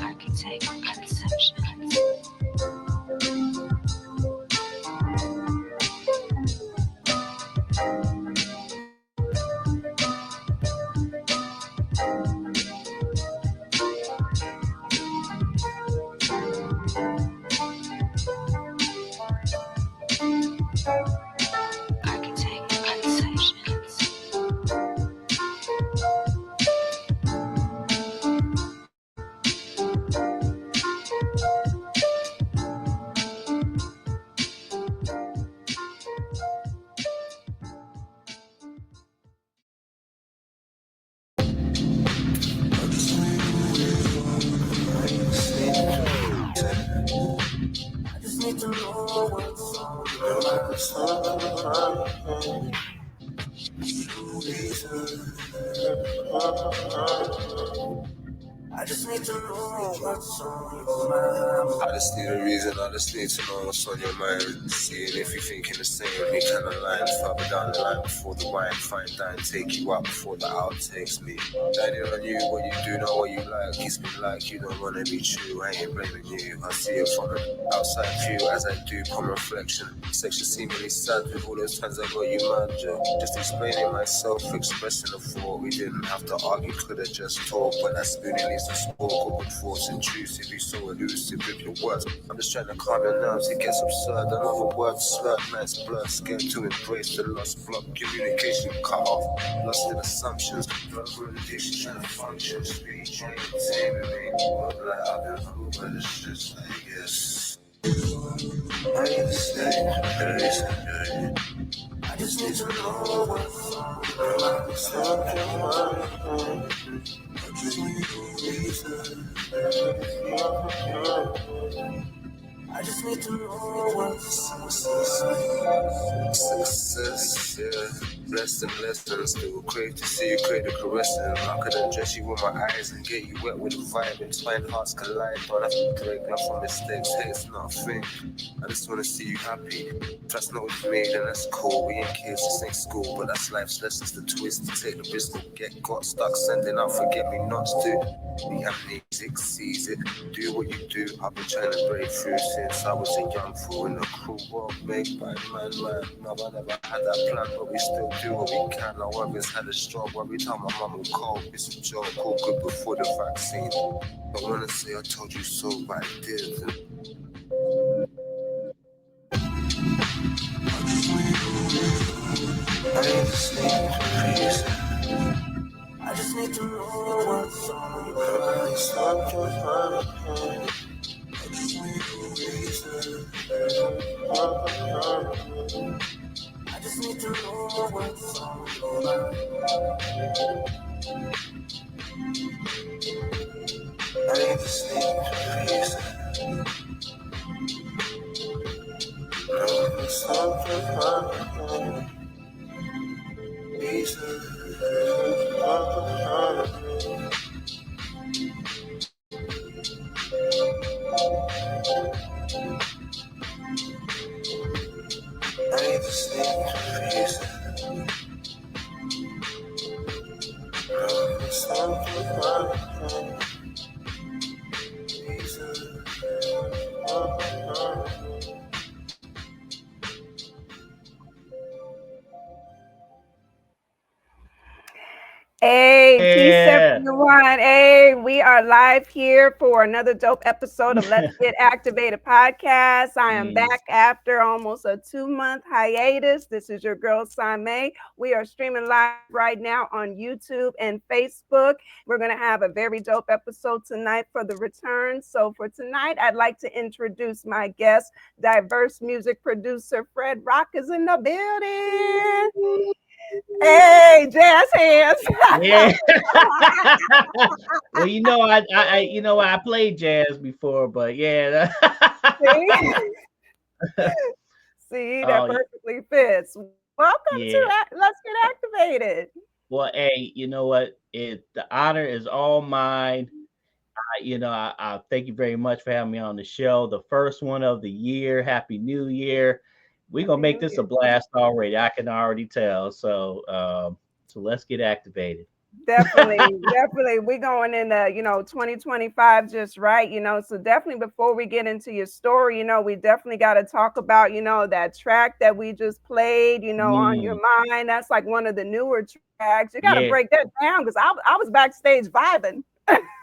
Architect conceptions. Architect conceptions. I just need to know what's on your mind. I just need a reason, I just need to know what's on your mind. Seeing if you're thinking the same, we can align further down the line before the wine. Fine dine, take you out before the out takes me. Dining on you, what you do, know what you like. Kiss me like you don't wanna be true. I ain't blaming you, I see it from an outside view as I do from reflection. Section seemingly sad with all those times I got you mad, just explaining myself, expressing a thought. We didn't have to argue, could've just talked. But that spoon at least I spoke. Open thoughts intrusive, you so elusive with your words. I'm just trying to calm your nerves, it gets absurd. Another word slurred, nights blurred. Scared to embrace the lost block. Communication cut off, lost in assumptions. Verbal addiction trying to function. Speech ain't taming me. Like I've been fooled, but it's just, I guess. I need to stay, I just need to know what's on your mind. I just need a reason. I just need to know what's on your mind. Success, yeah. Blessed and lessons, still crave to see you create a caressing. I could undress you with my eyes and get you wet with a vibe. Entwined hearts collide, don't have to break up from mistakes. Hey, it's not a thing. I just wanna see you happy. If that's not what you made, then that's cool. We ain't kids, this ain't school, but that's life's lessons. The twist to take the risk, or get got stuck sending out forget me nots to. The amnesic sees it. Do what you do. I've been trying to break through since I was a young fool in a cruel world made by man. No, I never had that plan, but we still do what we can. I always had a struggle every time my mum would call. It's a joke, all good before the vaccine. I wanna say I told you so, but I didn't. I need to sleep in peace. I just need to know what's on your mind. Stop your mind. I just need a reason. I just need to know what's on your mind. I need to sleep in peace. Stop your mind. Reason. I need to sleep in peace. Stop your mind. Hey, peace everyone. Hey, we are live here for another dope episode of Let's Get Activated podcast. I am back after almost a 2-month hiatus. This is your girl, Sime. We are streaming live right now on YouTube and Facebook. We're going to have a very dope episode tonight for the return. So for tonight, I'd like to introduce my guest, diverse music producer FR3DROQ is in the building. Hey, jazz hands. Yeah. Well, I played jazz before, but yeah. See, that perfectly fits. Welcome to Let's Get Activated. Well, hey, you know what? The honor is all mine. I thank you very much for having me on the show. The first one of the year. Happy New Year. We're gonna make this a blast already. I can already tell. So let's get activated. Definitely, definitely. We're going into, 2025 just right, So definitely before we get into your story, we definitely got to talk about, that track that we just played, on your Mm, mind. That's like one of the newer tracks. You got to yeah. break that down because I was backstage vibing.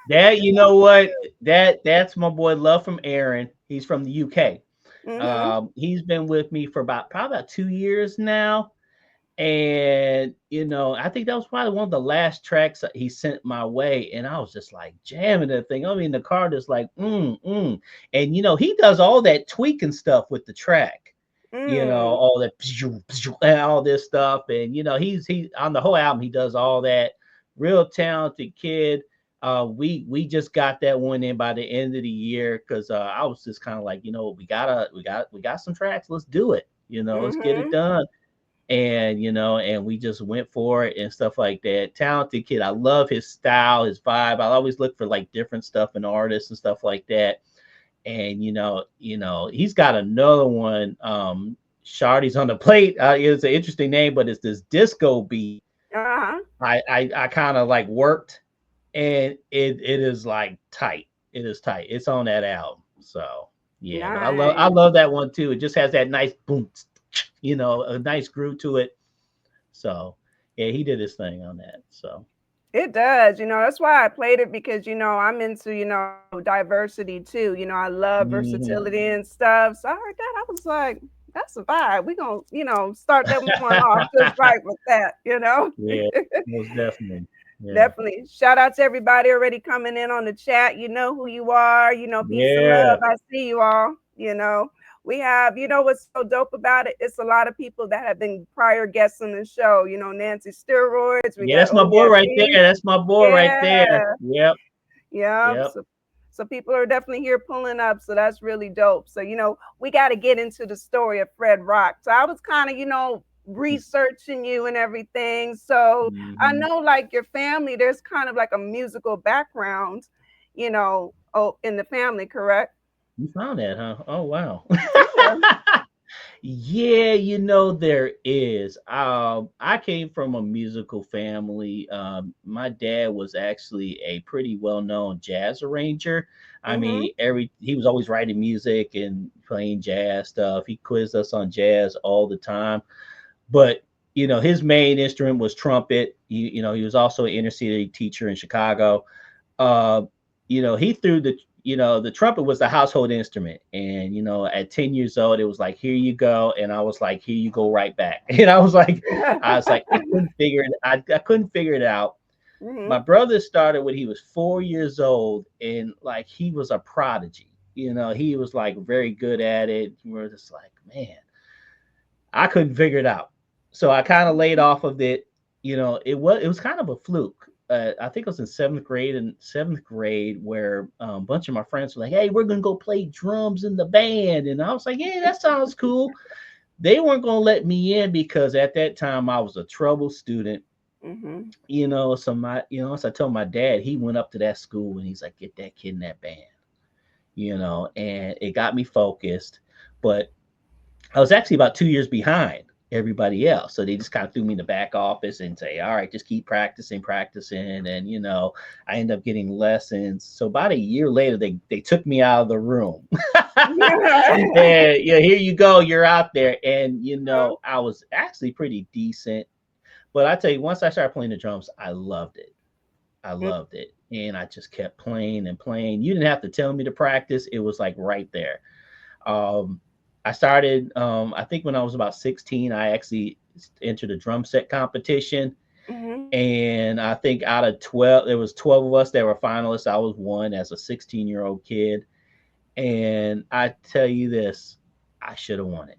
That, you know what? That's my boy Love from Aaron. He's from the UK. Mm-hmm. He's been with me for probably about 2 years now. And I think that was probably one of the last tracks that he sent my way, and I was just like jamming that thing. I mean, the car just like and he does all that tweaking stuff with the track, Mm. all that and all this stuff, and he on the whole album he does all that. Real talented kid. We just got that one in by the end of the year because I was just kind of like, we got some tracks, let's do it, let's get it Mm-hmm. done, and we just went for it and stuff like that. Talented kid. I love his style, his vibe. I always look for like different stuff in artists and stuff like that. And he's got another one. Shardy's on the plate. It's an interesting name, but it's this disco beat. Uh-huh. I kind of like worked, and it is like tight. It is tight. It's on that album. So yeah, but I Nice. love that one too. It just has that nice boom, a nice groove to it. So yeah, he did his thing on that. So It does, that's why I played it because, I'm into, diversity too. I love mhm. versatility and stuff. So I heard that. I was like, that's a vibe. We're going to, start that one off just right with that. Yeah, most definitely. Yeah, Definitely. Shout out to everybody already coming in on the chat. You know who you are. Peace and love. yeah, I see you all. We have, what's so dope about it? It's a lot of people that have been prior guests on the show. Nancy Steroids. We yeah. got That's my boy right there. ODFB. That's my boy right there. Yeah. Yep, Yeah. yep. So people are definitely here pulling up. So that's really dope. So, we got to get into the story of Fred Rock. So I was kind of, researching you and everything. So I Hmm. know like your family, there's kind of like a musical background, in the family, correct? You found that, huh? Oh wow. Yeah. Yeah, there is. I came from a musical family. My dad was actually a pretty well-known jazz arranger. I Mm-hmm. mean, every he was always writing music and playing jazz stuff. He quizzed us on jazz all the time. But his main instrument was trumpet. He was also an inner city teacher in Chicago. uh, he threw the trumpet was the household instrument. And, at 10 years old, it was like, here you go. And I was like, here you go right back. And I was like, I couldn't figure it out. Mm-hmm. My brother started when he was 4 years old, and like, he was a prodigy. He was like very good at it. We're just like, man, I couldn't figure it out. So I kind of laid off of it. It was kind of a fluke. I think it was in seventh grade where a bunch of my friends were like, "Hey, we're gonna go play drums in the band," and I was like, "Yeah, that sounds cool." They weren't gonna let me in because at that time I was a trouble student. Mm-hmm. So I told my dad, he went up to that school and he's like, "Get that kid in that band," and it got me focused. But I was actually about 2 years behind everybody else. So they just kind of threw me in the back office and say, all right, just keep practicing, practicing. And, I ended up getting lessons. So about a year later, they took me out of the room. And yeah, here you go, you're out there. And, I was actually pretty decent. But I tell you, once I started playing the drums, I loved it. I loved it. And I just kept playing and playing. You didn't have to tell me to practice. It was like right there. Um, I started, I think when I was about 16, I actually entered a drum set competition. Mm-hmm. And I think out of 12, there was 12 of us that were finalists. I was one as a 16-year-old kid. And I tell you this, I should have won it.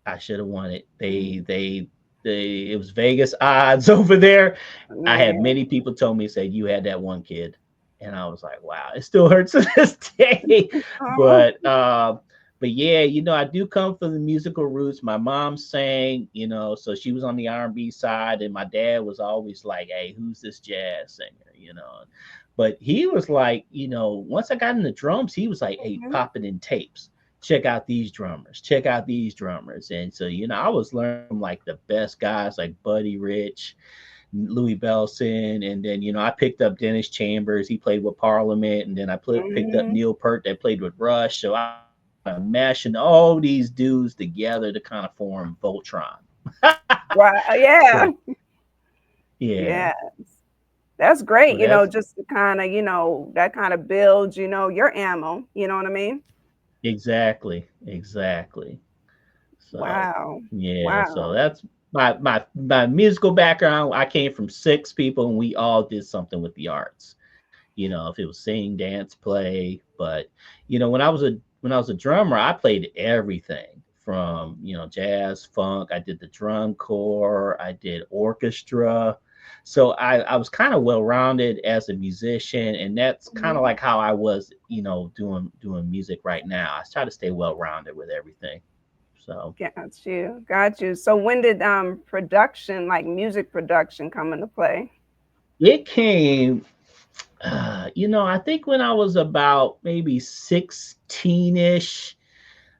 I should have won it. It was Vegas odds over there. I had Man. many people told me, said, you had that one kid. And I was like, wow, it still hurts to this day. Oh. But yeah, I do come from the musical roots. My mom sang, so she was on the R&B side, and my dad was always like, "Hey, who's this jazz singer?" But he was like, once I got in the drums, he was like, "Hey, Mhm. pop it in tapes. Check out these drummers. Check out these drummers." And so, I was learning from like the best guys like Buddy Rich, Louis Bellson, and then I picked up Dennis Chambers. He played with Parliament, and then I picked up Mm-hmm. Neil Peart that played with Rush. So I was kind of mashing all these dudes together to kind of form Voltron. Right. So Yeah. yeah, Yeah. That's great. so that's Just to kind of, that kind of builds, your ammo. You know what I mean? exactly. So Wow. yeah, so Wow. that's my musical background. I came from six people, and we all did something with the arts. If it was sing, dance, play. But when I was a drummer, I played everything from jazz, funk. I did the drum corps. I did orchestra. So I was kind of well rounded as a musician, and that's kind of Mhm. like how I was, doing music right now. I try to stay well rounded with everything. So Got you. Got you. So when did production, like music production, come into play? it came I think when I was about maybe 16ish.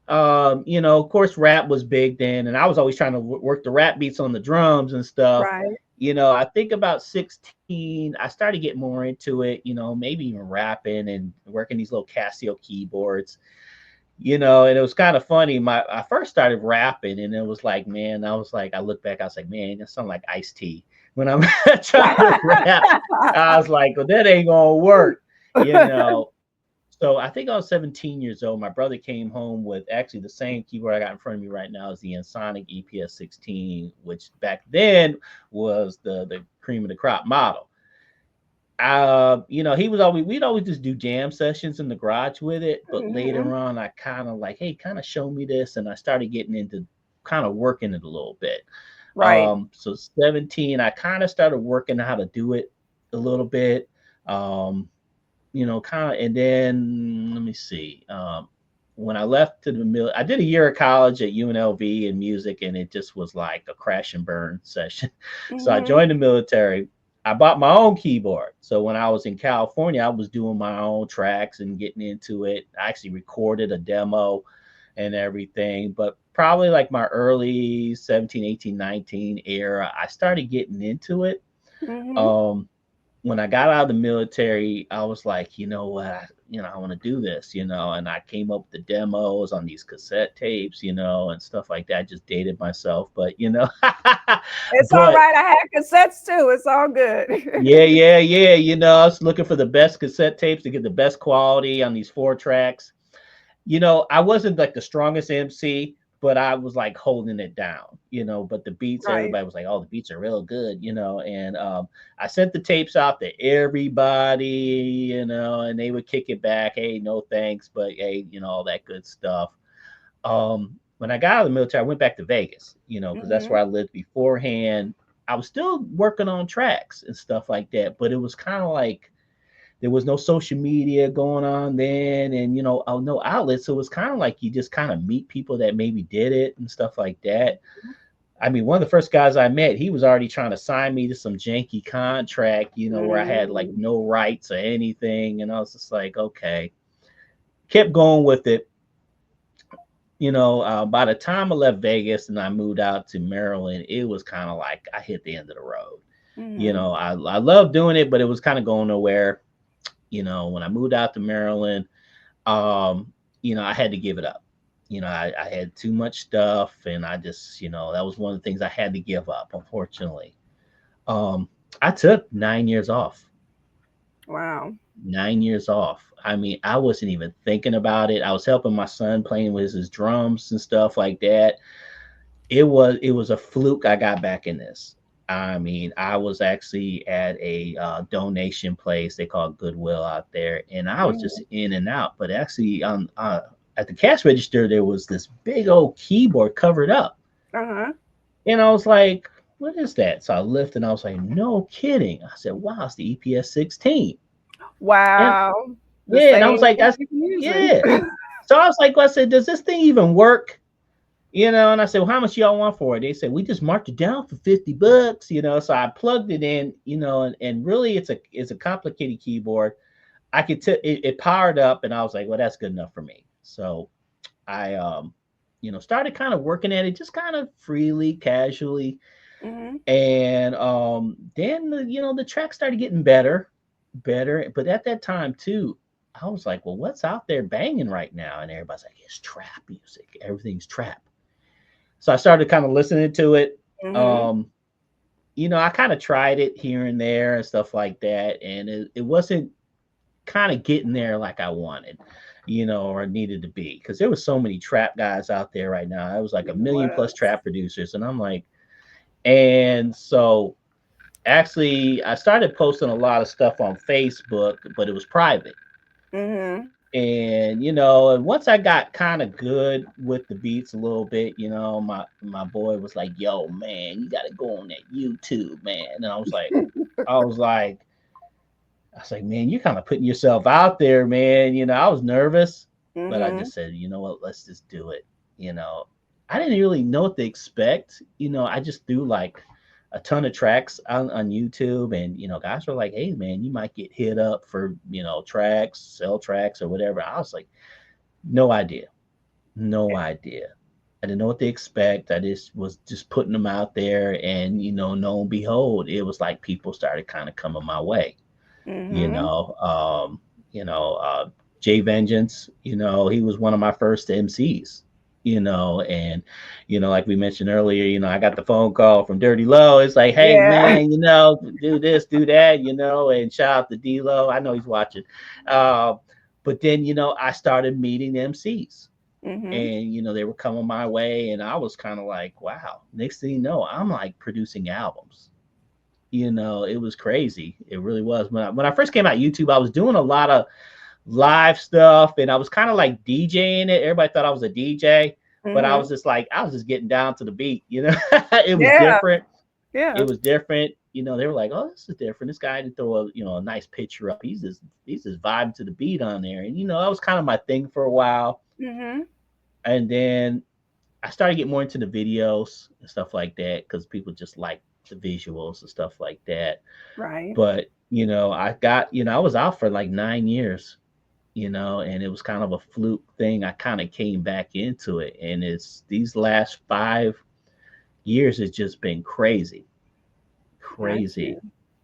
Of course, rap was big then, and I was always trying to work the rap beats on the drums and stuff. Right. I think about 16, I started getting more into it, maybe even rapping and working these little Casio keyboards. And it was kind of funny. I first started rapping, and it was like, man, I look back, I was like, man, that sounds like Ice-T. When I'm trying to rap, I was like, well, that ain't gonna work, you know. So I think I was 17 years old. My brother came home with actually the same keyboard I got in front of me right now is the Ensoniq EPS-16, which back then was the cream of the crop model. We'd always just do jam sessions in the garage with it, but Mhm. later on I kind of like, hey, kind of show me this, and I started getting into kind of working it a little bit. Right. So 17, I kind of started working how to do it a little bit. Um, kind of, and then let me see. When I left to the mill, I did a year of college at UNLV in music, and it just was like a crash and burn session. So I Mhm. joined the military. I bought my own keyboard. So when I was in California, I was doing my own tracks and getting into it. I actually recorded a demo and everything. But probably like my early 17, 18, 19 era, I started getting into it. Mhm. Um, when I got out of the military, I was like, you know what, I want to do this, and I came up with the demos on these cassette tapes, and stuff like that. I just dated myself, but It's all but right. I had cassettes too. It's all good. yeah. I was looking for the best cassette tapes to get the best quality on these 4 tracks. I wasn't like the strongest MC, but I was like holding it down, but the beats, Right. everybody was like, oh, the beats are real good, and I sent the tapes out to everybody, and they would kick it back. Hey, no thanks, but hey, all that good stuff. When I got out of the military, I went back to Vegas, because that's Mhm. where I lived beforehand. I was still working on tracks and stuff like that, but it was kind of like, there was no social media going on then, and no outlets. So it was kind of like you just kind of meet people that maybe did it and stuff like that. I mean, one of the first guys I met, he was already trying to sign me to some janky contract, where I had like Mm. no rights or anything, and I was just like, okay, kept going with it. By the time I left Vegas and I moved out to Maryland, it was kind of like I hit the end of the road. Mhm. I loved doing it, but it was kind of going nowhere. When I moved out to Maryland, I had to give it up. I had too much stuff, and I just, that was one of the things I had to give up, unfortunately. Um, I took 9 years off. Wow. 9 years off. I mean, I wasn't even thinking about it. I was helping my son playing with his drums and stuff like that. It was a fluke I got back in this. I mean, I was actually at a donation place they call Goodwill out there, and I was just Mhm. in and out. But actually, at the cash register, there was this big old keyboard covered up, Uh-huh. and I was like, "What is that?" So I lifted, and I was like, "No kidding!" I said, "Wow, it's the EPS-16," and Wow. The yeah, and I was same like, thing you've been using. yeah." So I was like, well, I said, "Does this thing even work?" And I said, well, how much y'all want for it? They said, we just marked it down for $50, So I plugged it in, and really it's a complicated keyboard. I could tell it powered up, and I was like, well, that's good enough for me. So I started kind of working at it just kind of freely, casually. Mhm. And then the track started getting better. But at that time too, I was like, well, what's out there banging right now? And everybody's like, it's trap music. Everything's trap. So I started kind of listening to it. Mhm. Um, I kind of tried it here and there and stuff like that, and it wasn't kind of getting there like I wanted, or needed to be, because there was so many trap guys out there right now. It was like a It million plus was. trap producers, and I'm like, and so actually I started posting a lot of stuff on Facebook, but it was private. Mhm. And and once I got kind of good with the beats a little bit, my boy was like, "Yo, man, you got to go on that YouTube, man." And I was like, man, you're kind of putting yourself out there, man. I was nervous, but I Mhm. just said, you know what, let's just do it. You know, I didn't really know what to expect. I just threw like a ton of tracks on YouTube, and guys were like, hey, man, you might get hit up for tracks, sell tracks or whatever. I was like, no idea, no idea. I didn't know what to expect. I just was just putting them out there, and lo and behold, it was like people started kind of coming my way you Mhm. know um you know Jay Vengeance, he was one of my first MCs, and like we mentioned earlier, I got the phone call from Dirty Low. It's like, hey Yeah. man, do this, do that, and shout out to D Low. I know he's watching. But then I started meeting MCs, Mhm. and they were coming my way, and I was kind of like, wow, next thing you know, I'm like producing albums. It was crazy. It really was. When I first came out YouTube, I was doing a lot of live stuff, and I was kind of like DJing it. Everybody thought I was a DJ, but I was Mhm. just like, I was just getting down to the beat. It was Yeah. different. It Yeah. was different. They were like, oh, this is different. This guy didn't throw a nice picture up. He's just vibing to the beat on there. And that was kind of my thing for a while. Mhm. And then I started getting more into the videos and stuff like that, because people just like the visuals and stuff like that. Right. But I was out for like 9 years, and it was kind of a fluke thing. I kind of came back into it, and it's these last 5 years has just been crazy, Got crazy. you.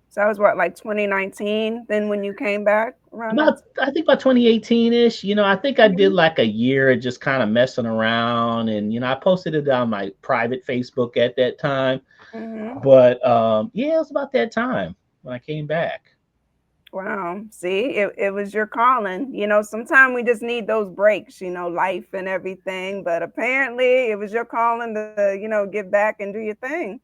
So that was what, like 2019 then when you came back around that I think about 2018 ish. I think I did time? like a year of just kind of messing around, and I posted it on my private Facebook at that time. Mhm. But yeah, it was about that time when I came back. Wow. See, it was your calling. Sometimes we just need those breaks, life and everything. But apparently it was your calling to, get back and do your thing.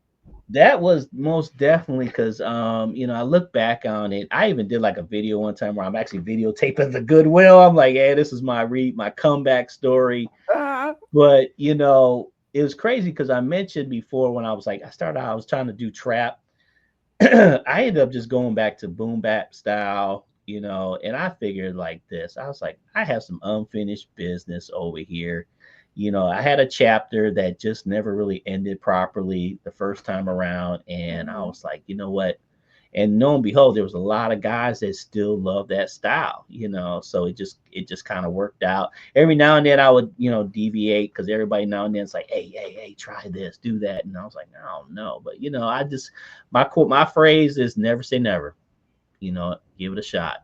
That was most definitely because I look back on it. I even did like a video one time where I'm actually videotaping the Goodwill. I'm like, hey, this is my comeback story. Uh, But it was crazy because I mentioned before, when I was like, I was trying to do trap. I ended up just going back to boom bap style, and I figured like this. I was like, I have some unfinished business over here. I had a chapter that just never really ended properly the first time around, and I mhm. was like, you know what? And lo and behold, there was a lot of guys that still love that style, so it just kind of worked out. Every now and then I would deviate, because everybody now and then it's like, hey, try this, do that, and I was like, I don't know, but I just, my phrase is never say never. Give it a shot.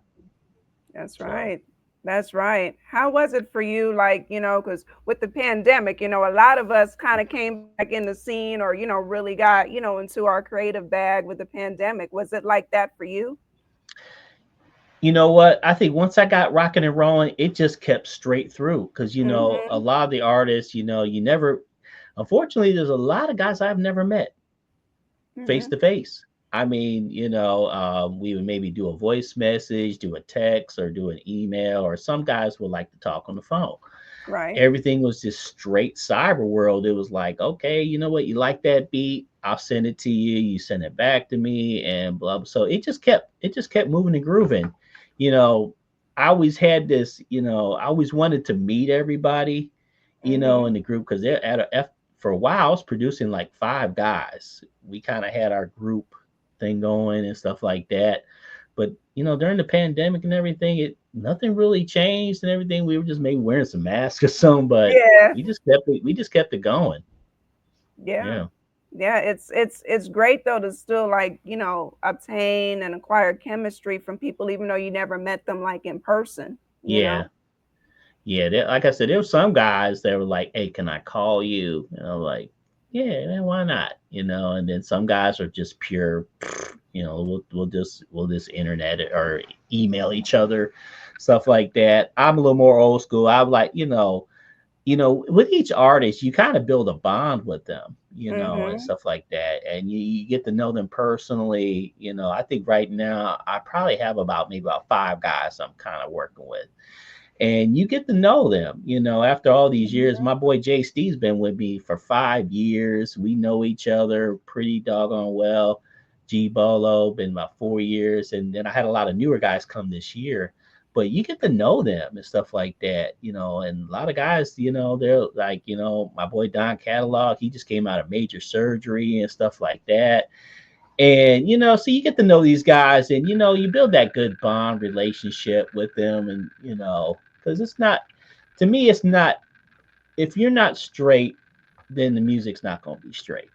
That's So right. That's right. How was it for you? Like, because with the pandemic, a lot of us kind of came back in the scene or, really got, into our creative bag with the pandemic. Was it like that for you? you know what, I think once I got rocking and rolling, it just kept straight through, because a Mhm. lot of the artists, you never, unfortunately, there's a lot of guys I've never met face Mhm. to face. I mean, we would maybe do a voice message, do a text, or do an email, or some guys would like to talk on the phone. Right. Everything was just straight cyber world. It was like, okay, you know what, you like that beat, I'll send it to you. You send it back to me, and blah blah. So it just kept moving and grooving. You know, I always had this. I always wanted to meet everybody. In Mhm. the group, because they're at a F for a while. I was producing like 5 guys. We kind of had our group thing going and stuff like that. But during the pandemic and everything, it nothing really changed and everything. We were just maybe wearing some masks or something, but Yeah. we just kept it. We just kept it going. Yeah. Yeah. Yeah, it's great though to still like, obtain and acquire chemistry from people even though you never met them like in person, you Yeah. know? Yeah, like I said, there were some guys that were like, "Hey, can I call you?" And I'm like, "Yeah, man, why not?" And then some guys are just pure, we'll just internet it or email each other, stuff like that. I'm a little more old school. I'm like, with each artist, you kind of build a bond with them, and Mhm. stuff like that, and you get to know them personally. I think right now I probably have maybe about 5 guys I'm kind of working with, and you get to know them, after all these years. My boy Jay Steve's been with me for 5 years. We know each other pretty doggone well. G Bolo been about 4 years, and then I had a lot of newer guys come this year. But you get to know them and stuff like that, and a lot of guys, they're like, my boy Don Catalog, he just came out of major surgery and stuff like that. And so you get to know these guys, and you build that good bond relationship with them. And because it's not, to me, it's not, if you're not straight, then the music's not going to be straight.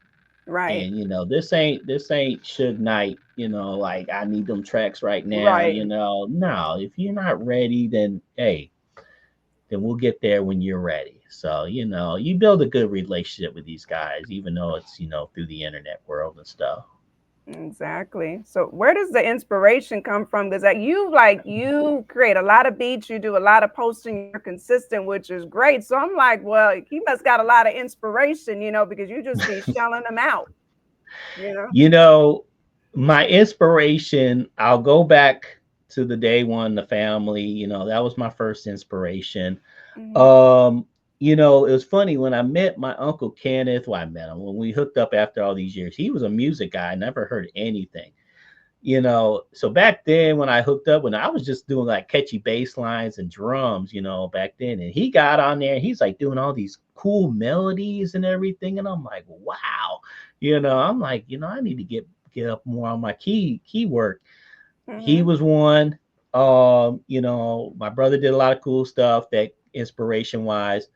Right. And this ain't Suge Knight, like I need them tracks right now. Right. No, if you're not ready, then hey, then we'll get there when you're ready. So you build a good relationship with these guys, even though it's through the internet world and stuff. Exactly. So where does the inspiration come from? Because you create a lot of beats, you do a lot of posting, you're consistent, which is great. So I'm like, well, he must got a lot of inspiration, because you just be shelling them out, you know? You know, my inspiration, I'll go back to the day one, the family, that was my first inspiration. Mhm. Um, it was funny when I met my uncle Kenneth. Well, I met him when we hooked up after all these years. He was a music guy, I never heard anything. So back then when I hooked up, when I was just doing like catchy bass lines and drums, back then, and he got on there and he's like doing all these cool melodies and everything. And I'm like, wow, I'm like, I need to get up more on my key work. He Mhm. was one. My brother did a lot of cool stuff that inspiration wise.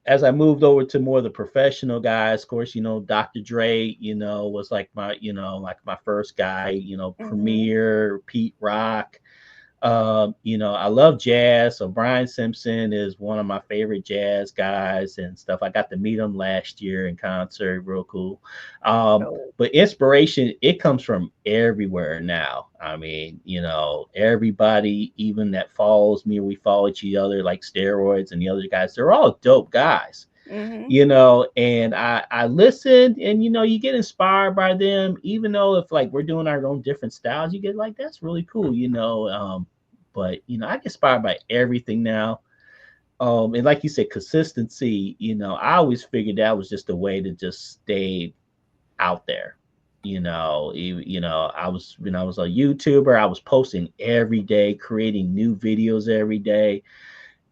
As I moved over to more of the professional guys, of course, Dr. Dre, was like my first guy, Mhm. Premier, Pete Rock. I love jazz. So Brian Simpson is one of my favorite jazz guys and stuff. I got to meet him last year in concert, real cool. So, But inspiration, it comes from everywhere now. I mean, everybody, even that follows me, we follow each other, like Steroids and the other guys, they're all dope guys. mhm. And I listen, and you get inspired by them, even though if like we're doing our own different styles, you get like, that's really cool. But I get inspired by everything now. And like you said, consistency, I always figured that was just a way to just stay out there. I was, when I was a YouTuber, I was posting every day, creating new videos every day.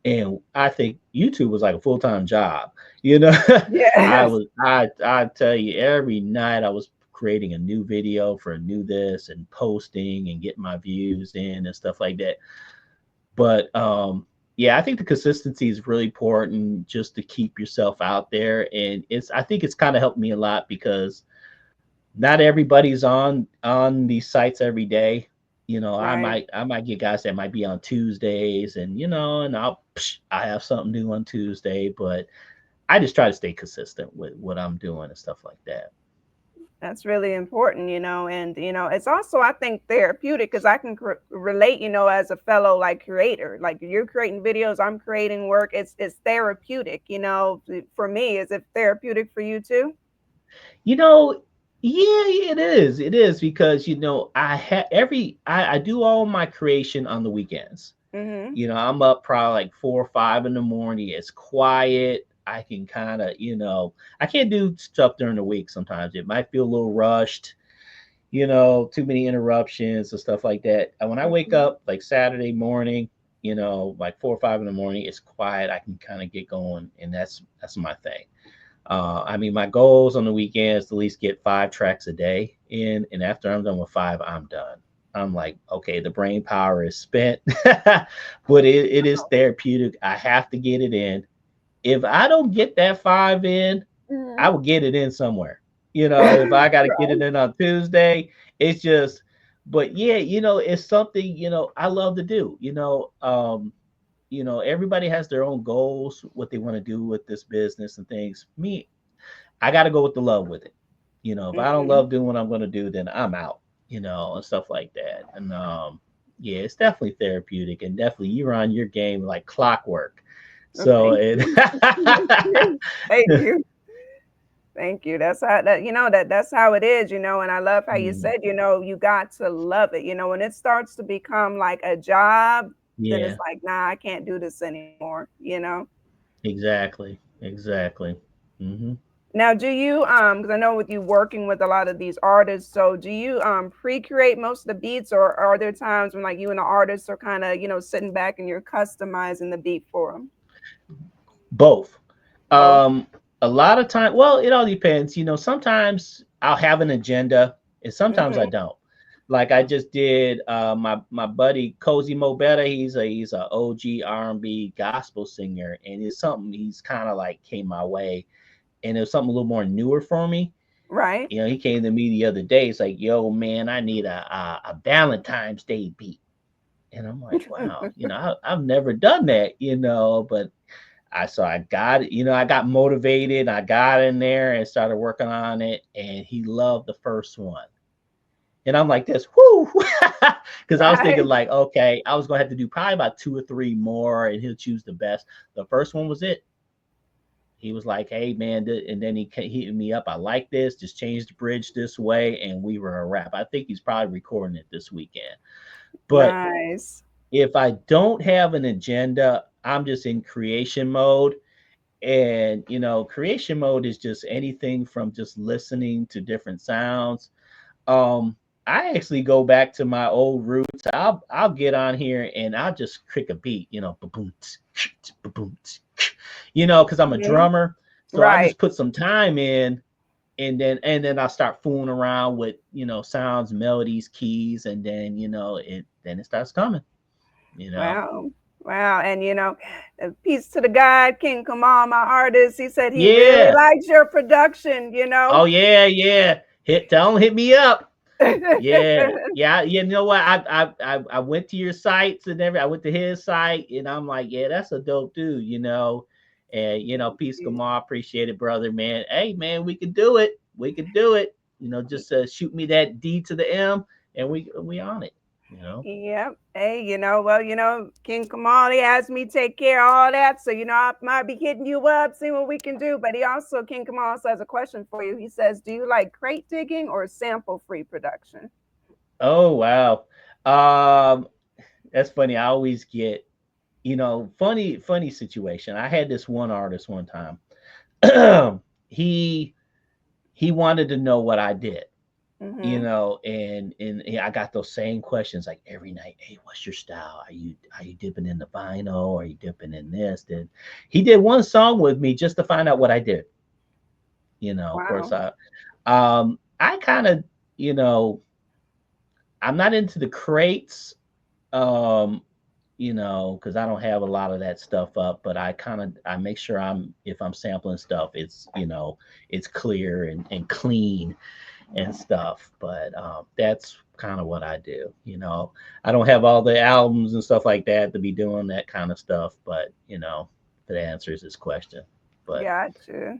And I think YouTube was like a full-time job. You know, Yes. I tell you, every night I was creating a new video for a new this and posting and getting my views in and stuff like that. But yeah, I think the consistency is really important, just to keep yourself out there. And I think it's kind of helped me a lot because not everybody's on these sites every day. I Right. might get guys that might be on Tuesdays, and and I have something new on Tuesday, but I just try to stay consistent with what I'm doing and stuff like that. That's really important, and it's also I think therapeutic because I can relate, as a fellow like creator. Like you're creating videos, I'm creating work. It's therapeutic, For me, is it therapeutic for you too? You know, yeah, it is. It is because I do all my creation on the weekends. Mhm. I'm up probably like 4 or 5 in the morning. It's quiet. I can kind of, I can't do stuff during the week sometimes. It might feel a little rushed, too many interruptions and stuff like that. And when I wake Mhm. up like Saturday morning, like 4 or 5 in the morning, it's quiet. I can kind of get going, and that's my thing. I mean, my goals on the weekends to at least get 5 tracks a day in, and after I'm done with 5, I'm done. I'm like, okay, the brain power is spent, but it is therapeutic. I have to get it in. If I don't get that 5 in, I Mhm. will get it in somewhere. If I got to get it in on Tuesday, it's just, but yeah, it's something, I love to do, everybody has their own goals, what they want to do with this business and things. Me, I got to go with the love with it. If I don't Mhm. love doing what I'm going to do, then I'm out, and stuff like that. And yeah, it's definitely therapeutic, and definitely you're on your game like clockwork. So Thank it, you. Thank you. Thank you. Thank you. That's how that that's how it is, and I love how you Mm, said, you got to love it. When it starts to become like a job, then it's yeah, like, nah, I can't do this anymore. exactly, exactly. Hmm. Now, do you because I know with you working with a lot of these artists, so do you pre-create most of the beats, or are there times when like you and the artists are kind of, sitting back and you're customizing the beat for them? Both. Both. Um, a lot of time, well, it all depends. Sometimes I'll have an agenda, and sometimes I Mhm. don't. Like I just did my buddy Cozy Mo Better. He's a OG R&B gospel singer, and it's something he's kind of like came my way, and it was something a little more newer for me. Right. He came to me the other day. It's like, yo, man, I need a Valentine's Day beat, and I'm like, wow, I've never done that, but I got it, I got motivated, I got in there and started working on it, and he loved the first one. And I'm like this, whoo, because I was thinking Right. like, okay, I was gonna have to do probably about two or three more, and he'll choose the best. The first one was it. He was like, hey man, and then he hit me up. I like this. Just change the bridge this way, and we were a wrap. I think he's probably recording it this weekend. But Nice. if I don't have an agenda, I'm just in creation mode. And creation mode is just anything from just listening to different sounds. um I actually go back to my old roots. I'll get on here and I'll just kick a beat, ba-boom, ba-boom, because I'm a Mhm. drummer. So I'll Right. just put some time in, and then I'll start fooling around with sounds, melodies, keys, and then it starts coming you know Wow. Wow. And peace to the God, King Kamal, my artist. He said he really yeah. likes your production. Oh yeah, yeah. Tell him hit me up. Yeah, yeah. You know what? I went to your sites and I went to his site, and I'm like, yeah, that's a dope dude. And peace, Gamar, appreciate it, brother, man. Hey, man, we could do it. We could do it. Just shoot me that D to the M, and we on it. You know. Yep. Hey, well, King Kamal, he asked me to take care of all that. So, I might be hitting you up, seeing what we can do. But King Kamal also has a question for you. He says, do you like crate digging or sample free production? Oh wow. Um, that's funny. I always get funny situation. I had this one artist one time. he he wanted to know what I did, Mm-hmm. and I got those same questions like every night. Hey, what's your style? Are you dipping in the vinyl? Are you dipping in this? Then he did one song with me just to find out what I did. Of course, Wow. I kind of, you know, I'm not into the crates. Um, because I don't have a lot of that stuff up, but I make sure if I'm sampling stuff, it's clear and clean and stuff. But that's kind of what I do. I don't have all the albums and stuff like that to be doing that kind of stuff, but that answers this question. But Gotcha.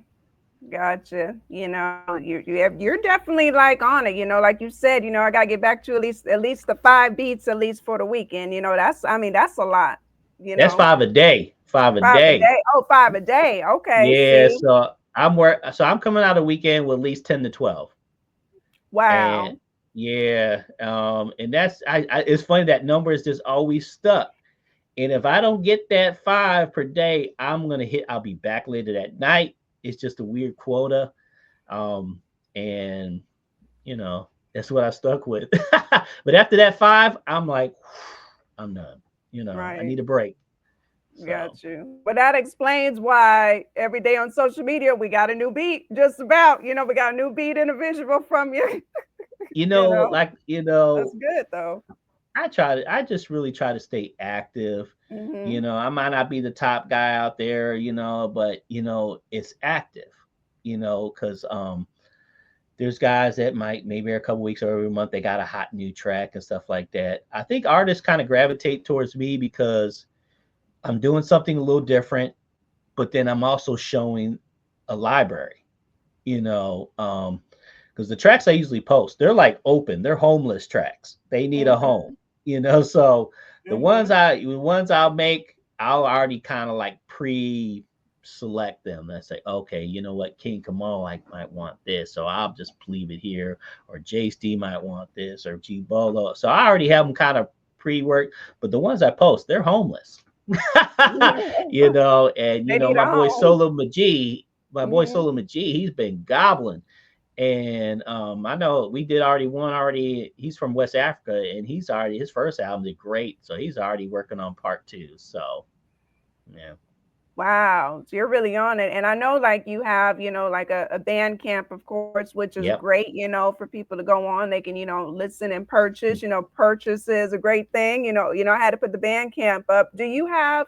Gotcha. You're definitely like on it. Like you said. I gotta get back to at least the 5 beats at least for the weekend. That's a lot. You that's know, 5 a day, 5 a day. 5 a day. Oh, 5 a day. Okay. Yeah, See. so I'm coming out a weekend with at least 10 to 12. And Wow. yeah, and it's funny that number is just always stuck. And if I don't get that 5 per day, I'll be back later that night. It's just a weird quota. And you know, that's what I stuck with. But after that 5, I'm like, I'm done. I Right. need a break. So Got you. But that explains why every day on social media we got a new beat. Just about. We got a new beat and a visual from you. you know, like that's good though. I just really try to stay active. Hmm. I might not be the top guy out there, but it's active, because There's guys that might maybe a couple weeks or every month they got a hot new track and stuff like that. I think artists kind of gravitate towards me because I'm doing something a little different, but then I'm also showing a library, you know, because the tracks I usually post, they're like open, they're homeless tracks. They need a home, Mhm. you know. So Mhm. the ones I'll make, I'll already kind of like pre-select them and say, okay, you know what, King Kamal like might want this, so I'll just leave it here, or JSD might want this, or G Bolo. So I already have them kind of pre-worked, but the ones I post, they're homeless. You know, and you They know, need a home. My boy Mhm. Solo Majee, he's been gobbling. And I know we did already one already. He's from West Africa, and he's already his first album did great, so he's already working on part two. So yeah, Wow, so you're really on it. And I know like you have, like a band camp, of course, which is yep. great, for people to go on. They can, listen and purchase, purchase is a great thing. I had to put the band camp up. Do you have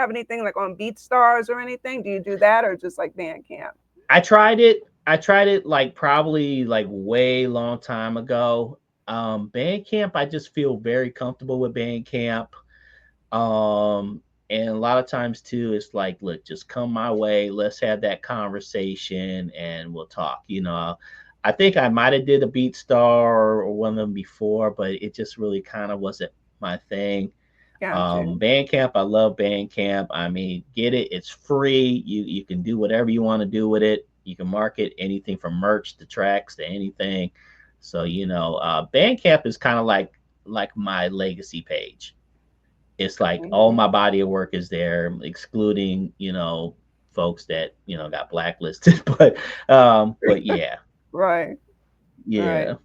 anything like on BeatStars or anything? Do you do that or just like band camp? I tried it. I tried it like probably like way long time ago. Bandcamp, I just feel very comfortable with Bandcamp. Um, and a lot of times too, it's like, look, just come my way. Let's have that conversation and we'll talk. You know, I think I might have did a BeatStar or one of them before, but it just really kind of wasn't my thing. Got you. Bandcamp, I love Bandcamp. I mean, get it. It's free. You can do whatever you want to do with it. You can market anything from merch to tracks to anything. So Bandcamp is kind of like my legacy page. It's like all Mhm. my body of work is there, excluding folks that got blacklisted. But yeah, Right. Right. yeah,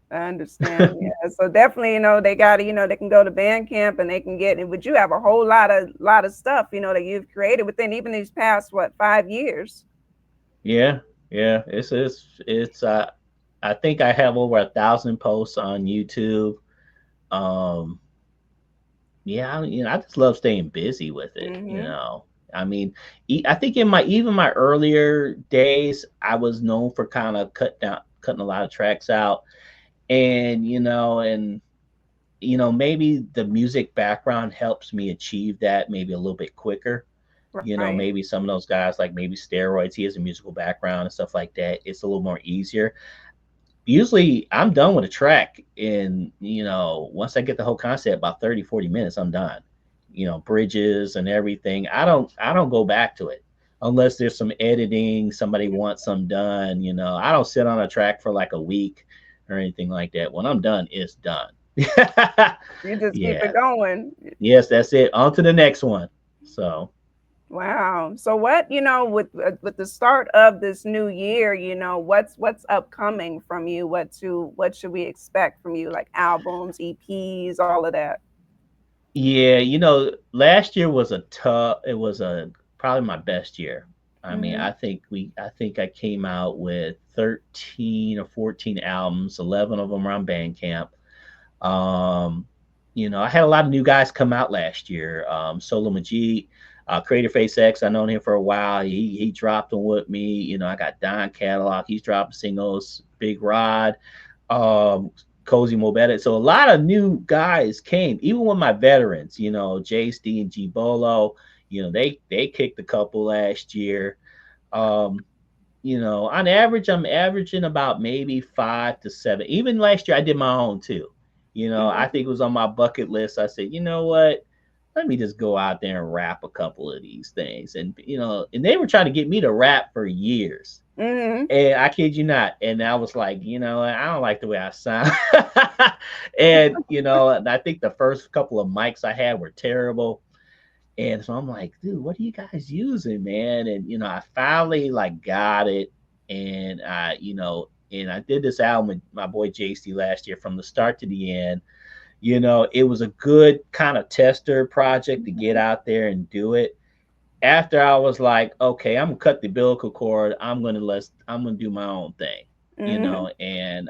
I understand. Yeah. So definitely, they got to, they can go to Bandcamp and they can get it. But you have a whole lot of stuff, that you've created within even these past, what, 5 years? yeah, yeah. It's. I think I have over 1,000 posts on YouTube. Um, yeah, I just love staying busy with it. Mm-hmm. I mean, I think in my even my earlier days, I was known for kind of cutting a lot of tracks out, and maybe the music background helps me achieve that maybe a little bit quicker. Right. Maybe some of those guys like maybe steroids, he has a musical background and stuff like that. It's a little more easier. Usually I'm done with a track in, once I get the whole concept about 30, 40 minutes, I'm done. Bridges and everything. I don't go back to it unless there's some editing, somebody wants some done. I don't sit on a track for like a week or anything like that. When I'm done, it's done. You just keep Yeah. it going. Yes, that's it. On to the next one. So, Wow. So what, with the start of this new year, what's upcoming from you? What should we expect from you? Like albums, EPs, all of that. yeah, last year was a tough, it was a probably my best year. I mean, Mm-hmm. I think I came out with 13 or 14 albums, 11 of them were on Bandcamp. Um, I had a lot of new guys come out last year. Solo Majid, Creator Face X, I known him for a while. He dropped them with me. I got Don Catalog. He's dropping singles. Big Rod, Cozy Mobetta. So a lot of new guys came, even with my veterans. JSD and G Bolo. They kicked a couple last year. Um, on average, I'm averaging about maybe 5 to 7. Even last year, I did my own too. I Mm-hmm. think it was on my bucket list. I said, you know what? Let me just go out there and rap a couple of these things. And they were trying to get me to rap for years. Mm-hmm. And I kid you not. And I was like, I don't like the way I sound. And I think the first couple of mics I had were terrible. And so I'm like, dude, what are you guys using, man? And I finally like got it. And I did this album with my boy JC last year from the start to the end. It was a good kind of tester project to get out there and do it. After I was like, okay, I'm gonna cut the umbilical cord. I'm gonna do my own thing, Mm-hmm. and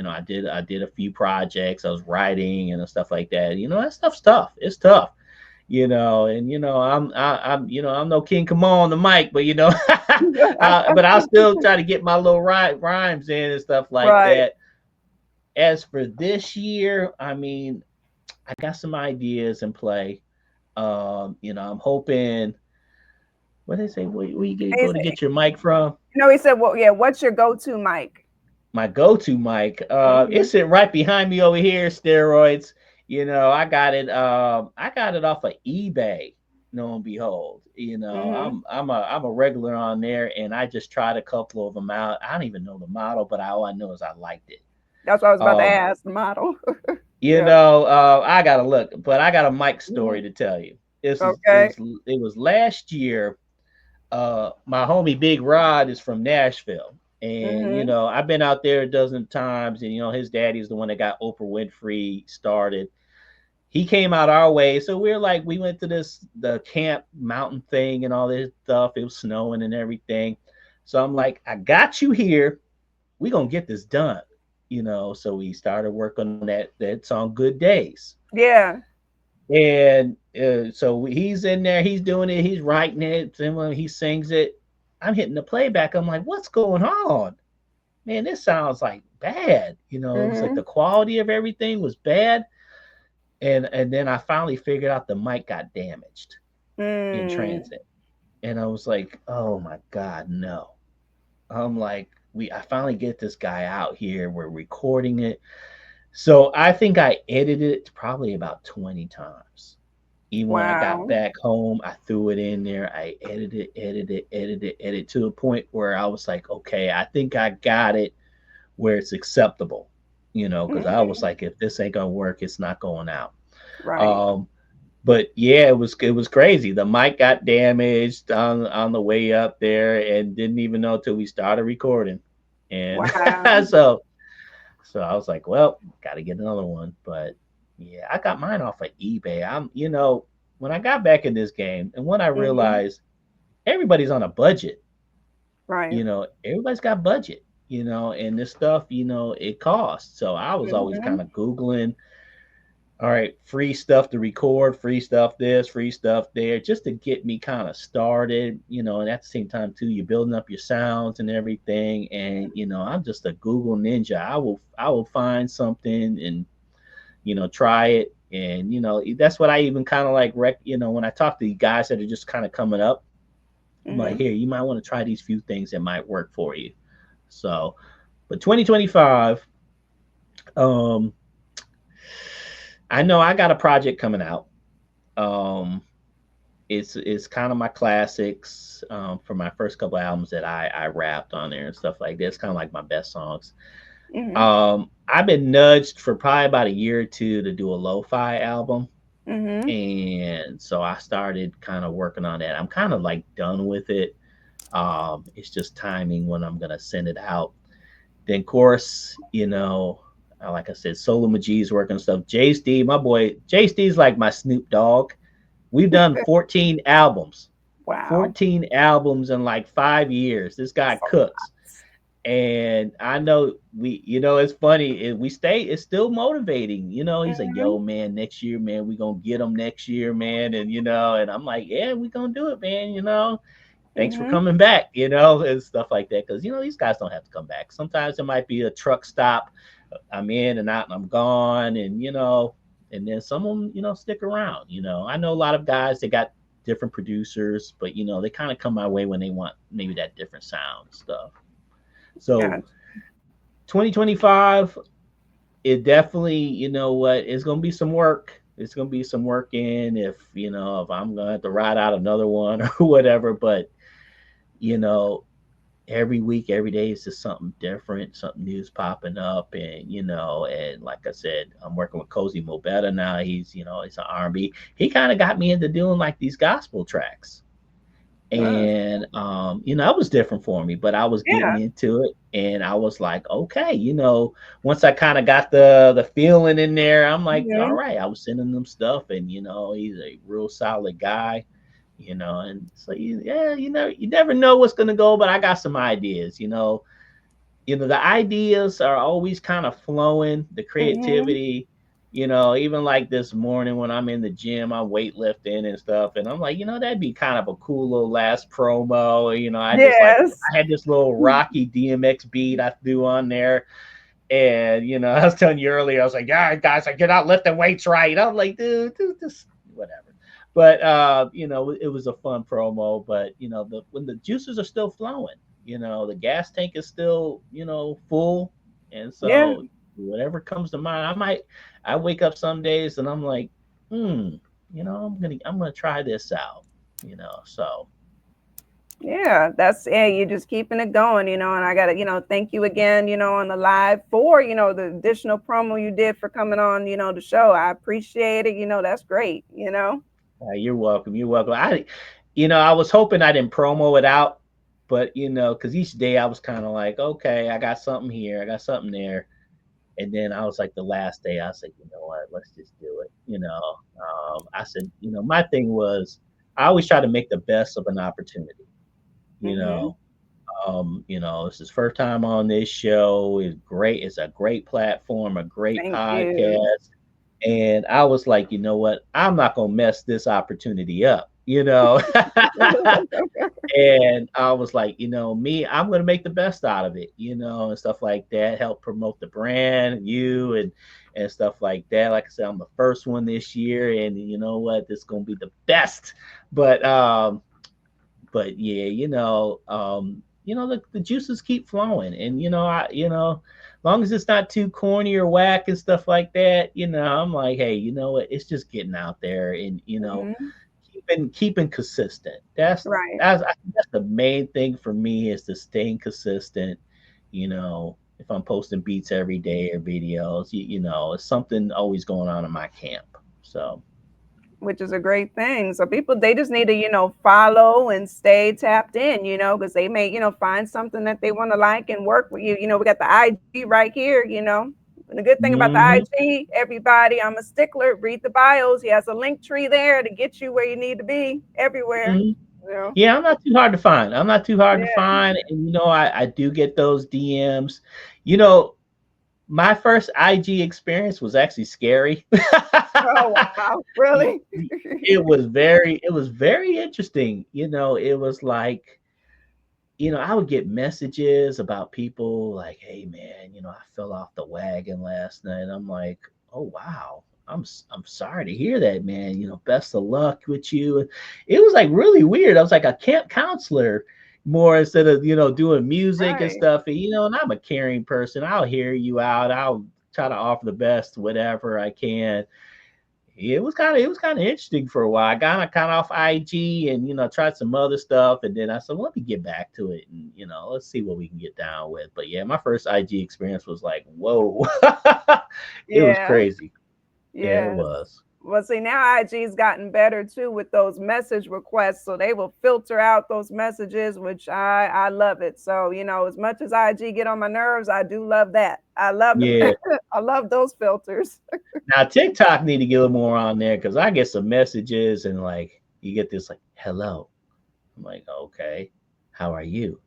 I did a few projects. I was writing and stuff like that. That stuff's tough. It's tough. And I'm no King Come on the mic, but but I'll still try to get my little rhymes in and stuff like Right. that. As for this year, I mean, I got some ideas in play. I'm hoping. What they say? Where you He go to said, get your mic from? no, he said, well, yeah, what's your go-to mic? My go-to mic. Hmm. It's sitting right behind me over here. Steroids. I got it. I got it off of eBay. Lo and behold, Hmm. I'm a regular on there, and I just tried a couple of them out. I don't even know the model, but all I know is I liked it. That's what I was about to Um, ask, the model. Yeah. I gotta look, but I got a mic Hmm. story to tell you. This is Okay. it was last year. My homie Big Rod is from Nashville. And Hmm. I've been out there a dozen times, and his daddy's the one that got Oprah Winfrey started. He came out our way, so we went to the camp mountain thing and all this stuff. It was snowing and everything. So I'm like, I got you here. We gonna get this done. So we started working on that song Good Days. Yeah. And so he's in there, he's doing it, he's writing it, and when he sings it, I'm hitting the playback. I'm like, what's going on? Man, this sounds like bad. It was like Hmm. the quality of everything was bad. And then I finally figured out the mic got damaged in Mm. transit. And I was like, oh my God, no. I'm like, I finally get this guy out here. We're recording it. So I think I edited it probably about 20 times. Even when I got Wow. back home, I threw it in there. I edited to a point where I was like, okay, I think I got it where it's acceptable, because I Hmm. was like, if this ain't gonna work, it's not going out. Right. Um, but yeah, it was crazy. The mic got damaged on the way up there, and didn't even know till we started recording. And Wow. so so I was like, well, got to get another one. But yeah, I got mine off of eBay. When I got back in this game, and when I Hmm. realized everybody's on a budget, Right. everybody's got budget, and this stuff, it costs. So I was always Hmm. kind of Googling, all right, free stuff to record, free stuff this, free stuff there, just to get me kind of started, and at the same time too, you're building up your sounds and everything. And I'm just a Google ninja. I will find something and try it. And that's what I even kind of like when I talk to the guys that are just kind of coming up, I'm like, Hmm. here, you might want to try these few things that might work for you. So, but 2025, um, I know I got a project coming out. Um, it's kind of my classics for my first couple albums that I rapped on there and stuff like this. Kind of like my best songs. Hmm. I've been nudged for probably about a year or two to do a lo-fi album. Hmm. And so I started kind of working on that. I'm kind of like done with it. It's just timing when I'm gonna send it out. Then, of course, like I said, Solo Majid's working on stuff. JSD, my boy, JSD's like my Snoop Dogg. We've done 14 albums, Wow. 14 albums in like 5 years. This guy So cooks. And I know it's funny. It's still motivating. He's like, mhm, yo, man, next year, man, we gonna get them next year, man. And I'm like, yeah, we gonna do it, man. Thanks for mhm, coming back, and stuff like that. Cause these guys don't have to come back. Sometimes it might be a truck stop. I'm in and out and I'm gone. And then some of them, stick around. I know a lot of guys, they got different producers, but they kind of come my way when they want maybe that different sound stuff. So gotcha. 2025, it definitely, it's gonna be some work. It's gonna be some work if I'm gonna have to ride out another one or whatever. But you know, every week, every day is just something different, something new's popping up. And like I said, I'm working with Cozy Mobetta now. He's an R&B. He kind of got me into doing like these gospel tracks. Uh, And that was different for me, but I was getting yeah. into it, and I was like, okay, once I kind of got the feeling in there, I'm like, all Mhm, right. I was sending them stuff, and he's a real solid guy. And so yeah, you never know what's gonna go, but I got some ideas. The ideas are always kind of flowing, the mhm, creativity. Even like this morning when I'm in the gym, I'm weightlifting and stuff, and I'm like, that'd be kind of a cool little last promo. Yes. I had this little Rocky DMX beat I threw on there, and I was telling you earlier, I was like, yeah, guys, like you're not lifting weights right. I'm like, dude, this whatever. But it was a fun promo. But when the juices are still flowing, the gas tank is still full, and Yeah. so whatever comes to mind, I wake up some days and I'm like, I'm gonna try this out, so. Yeah, that's it. You're just keeping it going, and I gotta, thank you again, on the live for, the additional promo you did for coming on, the show. I appreciate it. That's great. You're welcome. You're welcome. I was hoping I didn't promo it out, but because each day I was kind of like, okay, I got something here, I got something there, and then I was like, the last day, I was like, you know what, let's just do it. I said, my thing was, I always try to make the best of an opportunity. You Hmm. know, this is first time on this show. It's great. It's a great platform, a great Thank you. podcast. And I was like, you know what? I'm not gonna mess this opportunity up, And I was like, me, I'm gonna make the best out of it, and stuff like that. Help promote the brand, you and stuff like that. Like I said, I'm the first one this year, and you know what? This is gonna be the best. But yeah, the juices keep flowing, and long as it's not too corny or whack and stuff like that, I'm like, hey, you know what? It's just getting out there, and Hmm. keeping consistent. Right. That's the main thing for me is to staying consistent. If I'm posting beats every day or videos, it's something always going on in my camp. So Which is a great thing. So people, they just need to, follow and stay tapped in, because they may, find something that they want to like and work with you. We got the IG right here. And the good thing about the hmm IG, everybody, I'm a stickler. Read the bios. He has a link tree there to get you where you need to be everywhere. hmm You know? Yeah, I'm not too hard to find. I'm not too hard to Yeah. find. And I do get those DMs. You know, my first IG experience was actually scary. Oh wow. Really? It was very interesting. It was like, I would get messages about people like, "Hey man, I fell off the wagon last night." I'm like, "Oh wow. I'm sorry to hear that, man. Best of luck with you." It was like really weird. I was like a camp counselor more instead of, doing music and Right. stuff. And I'm a caring person. I'll hear you out. I'll try to offer the best whatever I can. It was kind of interesting for a while. I got kind of off IG and tried some other stuff, and then I said, well, let me get back to it, and let's see what we can get down with. But yeah, my first IG experience was like, whoa, it was Yeah. crazy. Yeah, it Yes. was. Well, see, now IG's gotten better too with those message requests, so they will filter out those messages, which I love it. So as much as IG get on my nerves, I do love that. I love Yeah. I love those filters. Now TikTok need to get a little more on there because I get some messages and like you get this like hello. I'm like, okay, how are you?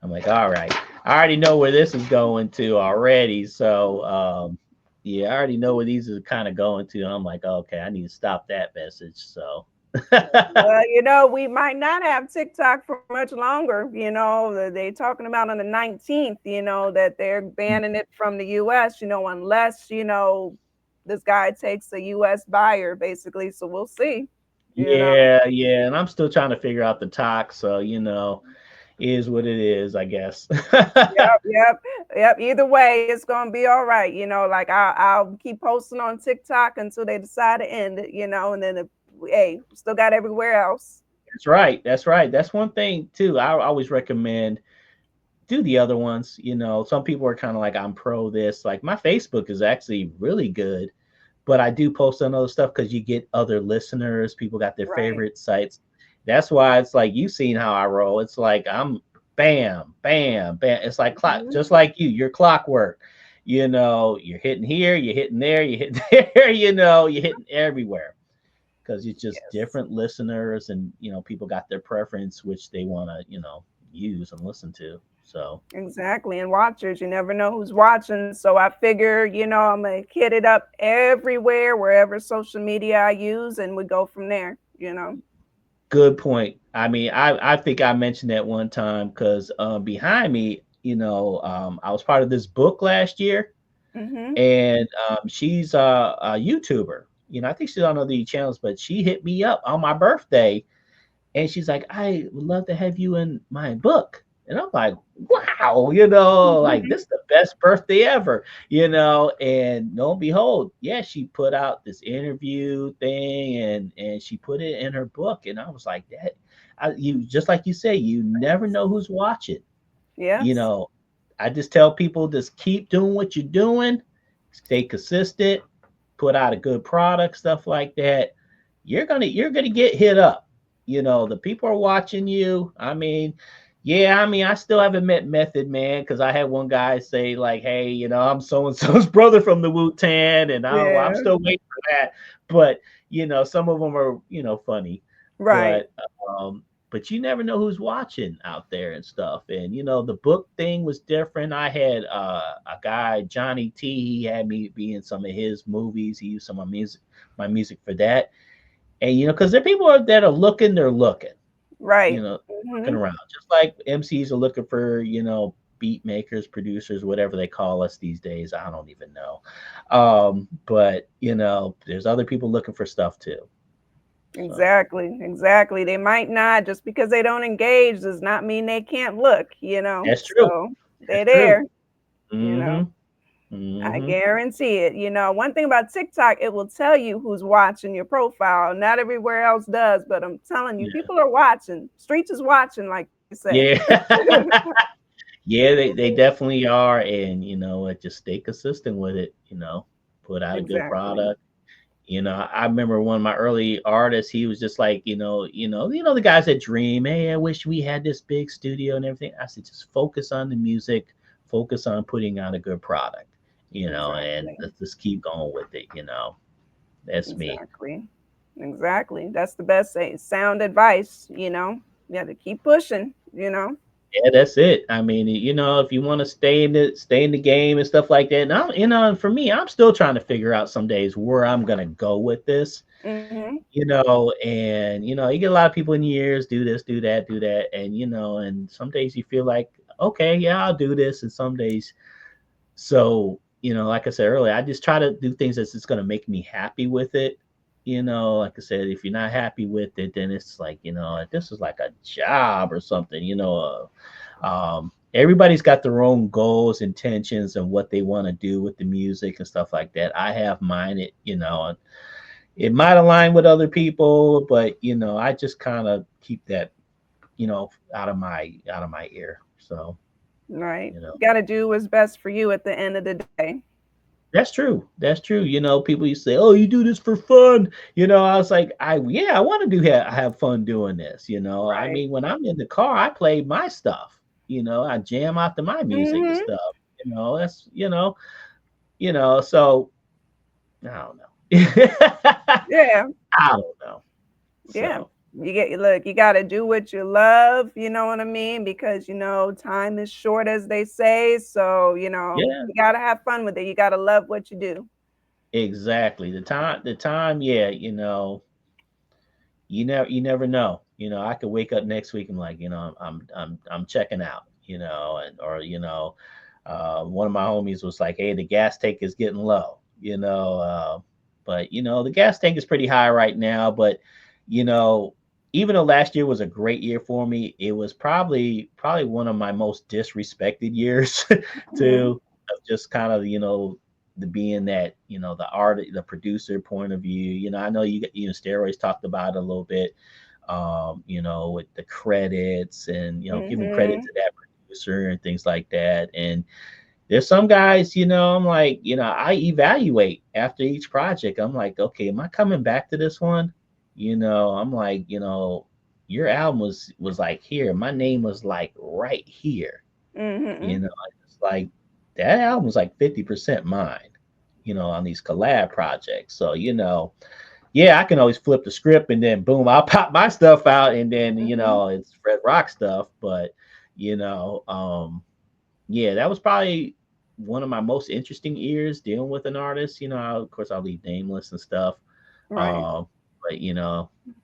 I'm like, all right. I already know where this is going to already. So yeah, I already know where these are kind of going to. And I'm like, okay, I need to stop that message. So Well, we might not have TikTok for much longer. They talking about on the 19th. That they're banning it from the U.S. Unless this guy takes a U.S. buyer, basically. So we'll see. You know. yeah, yeah. And I'm still trying to figure out the talk. So, is what it is, I guess. Yep, yep, yep. Either way, it's gonna be all right. Like I'll keep posting on TikTok until they decide to end it. And then hey, still got everywhere else. That's right. That's right. That's one thing too. I always recommend do the other ones. Some people are kind of like, I'm pro this. Like my Facebook is actually really good, but I do post on other stuff because you get other listeners. People got their Right. favorite sites. That's why it's like you've seen how I roll. It's like I'm bam, bam, bam. It's like clock, Mhm. just like you. You're clockwork. You're hitting here, you're hitting there, you're hitting there. You're hitting everywhere because it's just Yes. different listeners, and people got their preference, which they want to use and listen to. So Exactly. And watchers, you never know who's watching. So I figure, I'm going to hit it up everywhere, wherever social media I use, and we go from there. good point. I mean, I think I mentioned that one time because behind me, I was part of this book last year, Mm-hmm. and she's a YouTuber. I think she's on other channels, but she hit me up on my birthday, and she's like, "I would love to have you in my book." And I'm like, "Wow, like this is the best birthday ever." And lo and behold, yeah, she put out this interview thing, and she put it in her book, and I was like, "That, you just like you say, you never know who's watching." You Yes. know, I just tell people just keep doing what you're doing, stay consistent, put out a good product, stuff like that. You're gonna get hit up. The people are watching you. I mean, yeah, I mean, I still haven't met Method Man because I had one guy say like, "Hey, I'm so and so's brother from the Wu Tang," and I'm Yeah. still waiting for that. But some of them are funny, Right. but um, but you never know who's watching out there and stuff. And the book thing was different. I had a guy, Johnny T. He had me be in some of his movies. He used some of my music for that. And because there are people that are looking, they're looking, Right. looking Mm-hmm. around, just like MCs are looking for beat makers, producers, whatever they call us these days. I don't even know. But there's other people looking for stuff too. So Exactly. Exactly. They might not, just because they don't engage does not mean they can't look. that's true. So That's they're true. there. Mm-hmm. I Mm-hmm. guarantee it. One thing about TikTok, it will tell you who's watching your profile. Not everywhere else does, but I'm telling you, Yeah. people are watching. Streets is watching, like you say. Yeah. Yeah, they definitely are. And just stay consistent with it, put out a good Exactly. product. I remember one of my early artists, he was just like, the guys that dream, hey, I wish we had this big studio and everything. I said, just focus on the music, focus on putting out a good product, and Exactly. let's just keep going with it. That's me. Exactly. Exactly. That's the best sound advice. You have to keep pushing. Yeah, that's it. I mean, if you want to stay in the game and stuff like that. Now, and for me, I'm still trying to figure out some days where I'm gonna go with this. Mm-hmm. And you get a lot of people in years do this, do that, and and some days you feel like, okay, yeah, I'll do this, and some days, so like I said earlier, I just try to do things that's just gonna make me happy with it. Like I said, if you're not happy with it, then it's like, this is like a job or something. Everybody's got their own goals, intentions, and what they want to do with the music and stuff like that. I have mine. It might align with other people, but I just kind of keep that out of my ear. So Right. you know, Got to do what's best for you at the end of the day. that's true. That's true. People used to say, "Oh, you do this for fun." I was like, I want to have fun doing this. I Right. mean, when I'm in the car, I play my stuff. I jam out to my music and Mm-hmm. stuff. That's So I don't know. Yeah. I don't know. Yeah. So You got to do what you love, you know what I mean? Because, time is short, as they say. So, yeah. you got to have fun with it. You got to love what you do. Exactly. The time, yeah, you never know. I could wake up next week and like, I'm checking out, and or one of my homies was like, hey, the gas tank is getting low, but the gas tank is pretty high right now. But you know, even though last year was a great year for me, it was probably one of my most disrespected years Hmm. too, of just kind of the being that the art, the producer point of view. I know steroids talked about it a little bit, with the credits and giving credit Hmm. to that producer and things like that. And there's some guys, I'm like, I evaluate after each project. I'm like, okay, am I coming back to this one? I'm like, your album was like here, my name was like right here. Hmm. It's like that album was like 50% mine, on these collab projects. So, yeah, I can always flip the script and then boom, I'll pop my stuff out and then, Hmm. it's Fred Rock stuff. But, you know, yeah, that was probably one of my most interesting years dealing with an artist. Of course, I'll leave nameless and stuff. Right. Um, but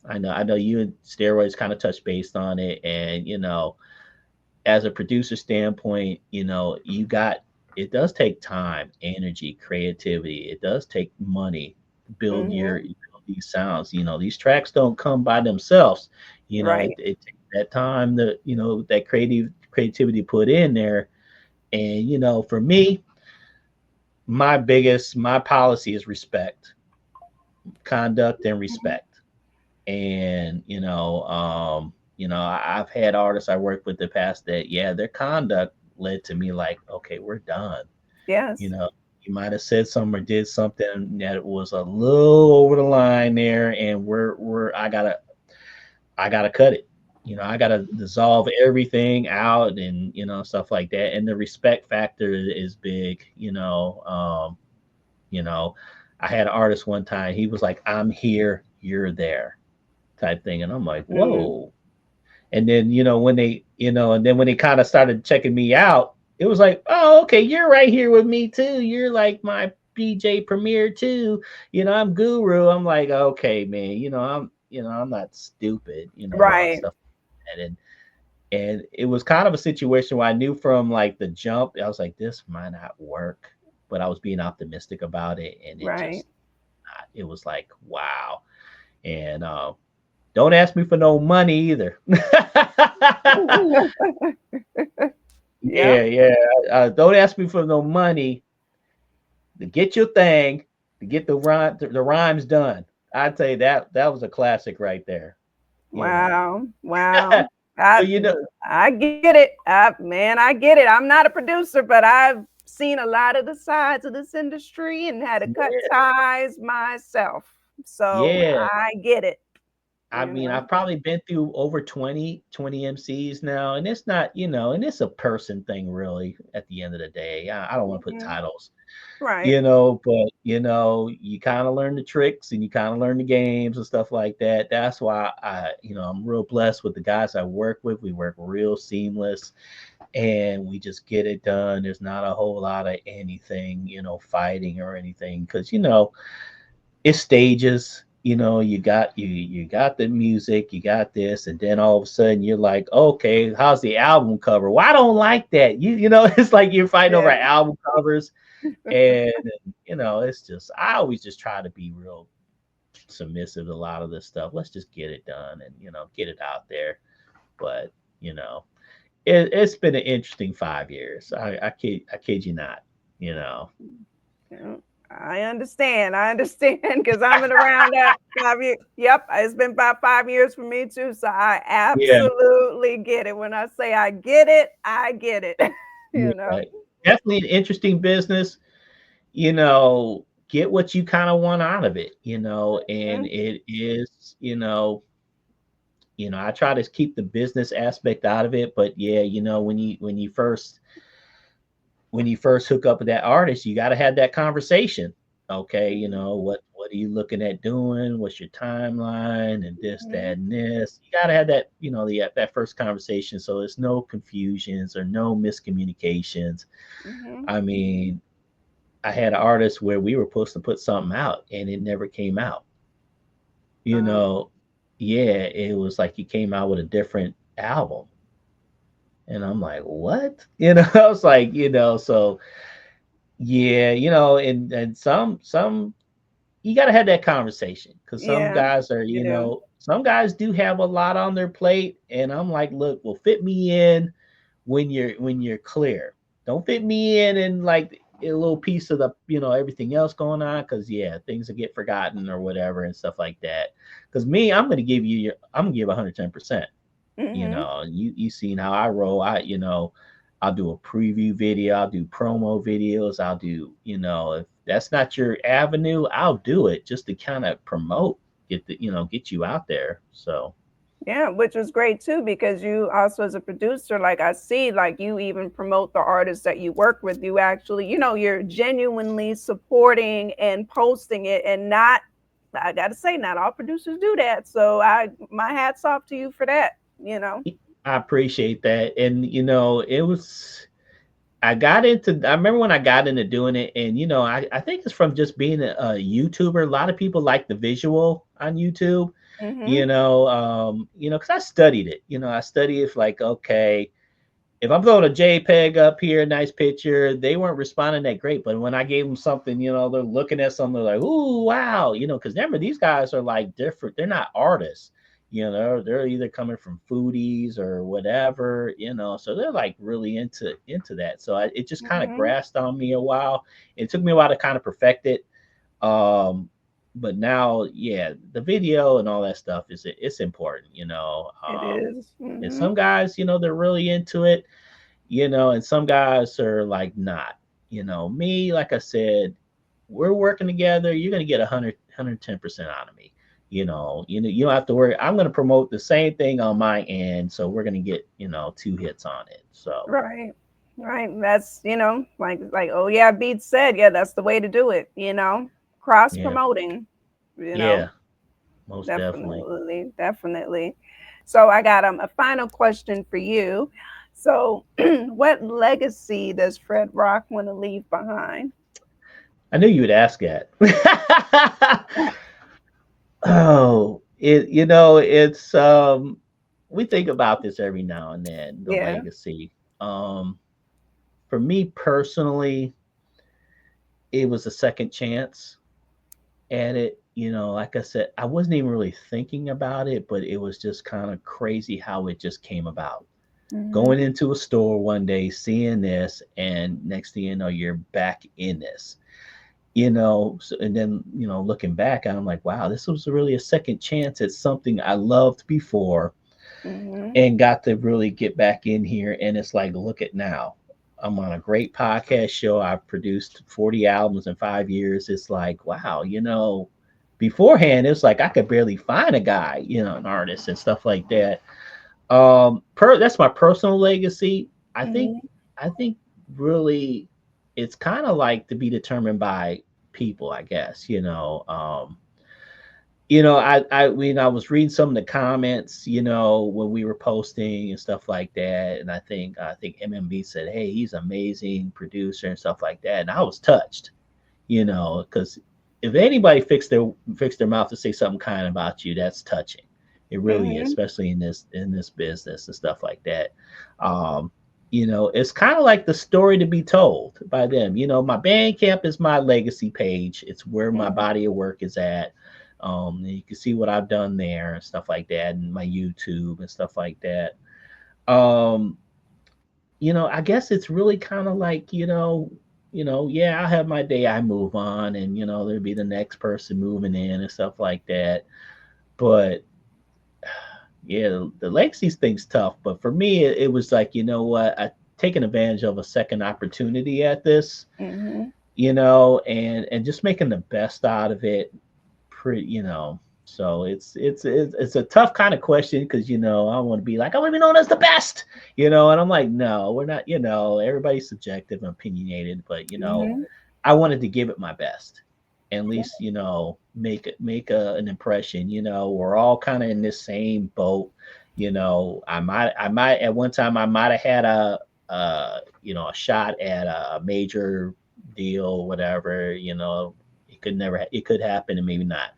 I know you and Steroids kind of touched based on it, and as a producer standpoint, you got it does take time, energy, creativity. It does take money to build Mm-hmm. these sounds. These tracks don't come by themselves. It, Right. it takes that time that that creativity put in there. And for me, my policy is respect, conduct, and Mhm. respect. And I've had artists I worked with the past that, yeah, their conduct led to me like, okay, we're done. you Yes. know you might have said something or did something that was a little over the line there, and we're I gotta cut it. I gotta dissolve everything out, and stuff like that. And the respect factor is big. You know, I had an artist one time. He was like, "I'm here, you're there," type thing, and I'm like, Mm. "Whoa." And then and then when they kind of started checking me out, it was like, "Oh, okay, you're right here with me too. You're like my BJ Premier too. I'm Guru." I'm like, "Okay, man. I'm not stupid. And Right. stuff like that." And it was kind of a situation where I knew from like the jump, I was like, this might not work, but I was being optimistic about it, and it Right. just it was like, wow. And don't ask me for no money either. Yep. Yeah, yeah. Don't ask me for no money to get your thing, to get the rhymes done. I'd say that was a classic right there. You know. Wow. Wow. I So I get it. I get it. I'm not a producer, but I've seen a lot of the sides of this industry and had to cut yeah, ties myself. So yeah. I get it, I you mean, know. I've probably been through over 20 MCs now, and it's not, and it's a person thing, really, at the end of the day. I don't want to put Mhm. titles, Right. but, you kind of learn the tricks and you kind of learn the games and stuff like that. That's why I'm real blessed with the guys I work with. We work real seamless and we just get it done. There's not a whole lot of anything, fighting or anything, because, it's stages. You got the music, you got this, and then all of a sudden you're like, okay, how's the album cover? Well, I don't like that. It's like you're fighting over Yeah. album covers, and it's just I always just try to be real submissive to a lot of this stuff. Let's just get it done and get it out there. But you know, it's been an interesting 5 years. I kid you not. You know, Yeah, I understand because I've been around that 5 years. Yep, it's been about 5 years for me too. So I yeah, absolutely get it. When I say I get it, I get it. yeah, you know. definitely an interesting business. Get what you kind of want out of it. And Mhm. it is, I try to keep the business aspect out of it, but yeah, when you first hook up with that artist, you got to have that conversation. Okay, Mhm. what are you looking at doing? What's your timeline and this, Mhm. that, and this? You got to have that, that first conversation, so there's no confusions or no miscommunications. Mhm. I mean, I had an artist where we were supposed to put something out and it never came out. You Um, know, yeah, it was like he came out with a different album. And I'm like, what? I was like, so yeah, and some you got to have that conversation because some yeah, guys are, you do. some guys do have a lot on their plate, and I'm like, look, well, fit me in when you're clear. Don't fit me in and like a little piece of the everything else going on, because yeah, things will get forgotten or whatever and stuff like that. Because me, I'm gonna give 110%. Mhm. You seen how I roll. I'll do a preview video, I'll do promo videos, I'll do, if that's not your avenue, I'll do it just to kind of promote, get you out there. So Yeah, which was great too because you also as a producer, like I see, like you even promote the artists that you work with. You actually, you're genuinely supporting and posting it and not I gotta say, not all producers do that. So my hat's off to you for that. I appreciate that. And it was I remember when I got into doing it, and I think it's from just being a YouTuber. A lot of people like the visual on YouTube, Mm-hmm. because I studied it. I studied it like, okay, if I'm throwing a JPEG up here, nice picture, they weren't responding that great. But when I gave them something, they're looking at something, they're like, ooh, wow, because remember, these guys are like different. They're not artists. They're either coming from foodies or whatever, so they're like really into that. So it just kind of Mm-hmm. grasped on me a while. It took me a while to kind of perfect it. Um, but now, yeah, the video and all that stuff it's important, It is. and Mm-hmm. some guys, they're really into it, and some guys are like not. Me, like I said, we're working together. You're gonna get 110% out of me. You don't have to worry. I'm gonna promote the same thing on my end, so we're gonna get two hits on it. So Right. Right. That's, like oh yeah, Beats said, yeah, that's the way to do it, Cross yeah, promoting, you know. yeah, most definitely. Definitely, definitely. So I got a final question for you. So what legacy does Fred Rock want to leave behind? I knew you would ask that. Oh, it's we think about this every now and then, the Yeah. legacy. Um for me personally, it was a second chance at it. Like I said, I wasn't even really thinking about it, but it was just kind of crazy how it just came about. Hmm. Going into a store one day, seeing this, and next thing you know, you're back in this. So, and then looking back, I'm like, wow, this was really a second chance at something I loved before Hmm. and got to really get back in here. And it's like, look at now. I'm on a great podcast show. I've produced 40 albums in 5 years. It's like, wow, beforehand, it's like I could barely find a guy, an artist and stuff like that. That's my personal legacy. I think, Hmm. I think really it's kind of like to be determined by people, I guess, I was reading some of the comments, when we were posting and stuff like that, and I think MMB said, "Hey, he's an amazing producer and stuff like that," and I was touched, because if anybody fixed their mouth to say something kind about you, that's touching. It really is, Hmm. especially in this business and stuff like that. Um, it's kind of like the story to be told by them. My Bandcamp is my legacy page. It's where my Hmm. body of work is at. And you can see what I've done there and stuff like that, and my YouTube and stuff like that. Um, I guess it's really kind of like, yeah, I have my day, I move on, and there'll be the next person moving in and stuff like that. But yeah, the Legacies thing's tough. But for me, it was like, what, I taken advantage of a second opportunity at this, Hmm. and just making the best out of it. So it's a tough kind of question because I want to be like, I want to be known as the best, and I'm like, no, we're not. Everybody's subjective and opinionated, but Hmm. I wanted to give it my best, at least make an impression. We're all kind of in this same boat. I might at one time I might have had a shot at a major deal, whatever. It could happen and maybe not.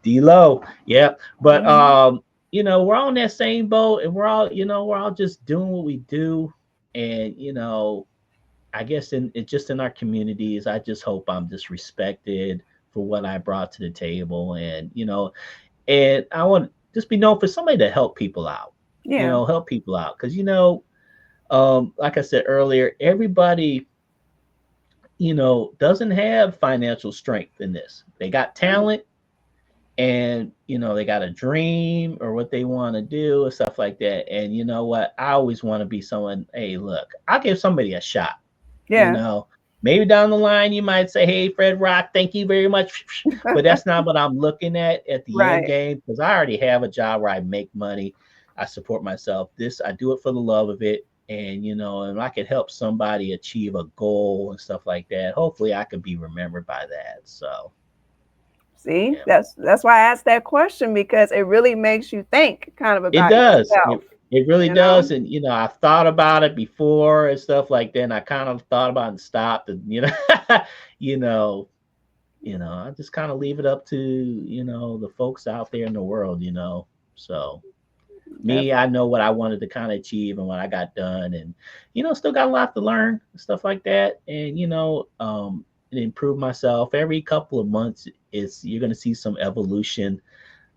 D-Lo, yeah. But Hmm. we're all in that same boat, and we're all just doing what we do, and I guess just in our communities, I just hope I'm just respected for what I brought to the table, and I want to just be known for somebody to help people out, Yeah. help people out, because like I said earlier, everybody doesn't have financial strength in this. They got Right. talent, and they got a dream or what they want to do and stuff like that, and you know what, I always want to be someone, hey, look, I'll give somebody a shot. you Yeah. know Maybe down the line you might say, hey, Fred Rock, thank you very much, but that's not what I'm looking at the end Right. game, because I already have a job where I make money, I support myself. This, I do it for the love of it, and and I could help somebody achieve a goal and stuff like that, hopefully I could be remembered by that. So See, yeah, that's why I asked that question because it really makes you think kind of it about does. yourself. It really you know? does. And, I've thought about it before and stuff like that. And I kind of thought about it and stopped and, you know, I just kind of leave it up to, the folks out there in the world, So me, I Definitely. know what I wanted to kind of achieve and what I got done, and still got a lot to learn and stuff like that, and and improve myself every couple of months. Is You're going to see some evolution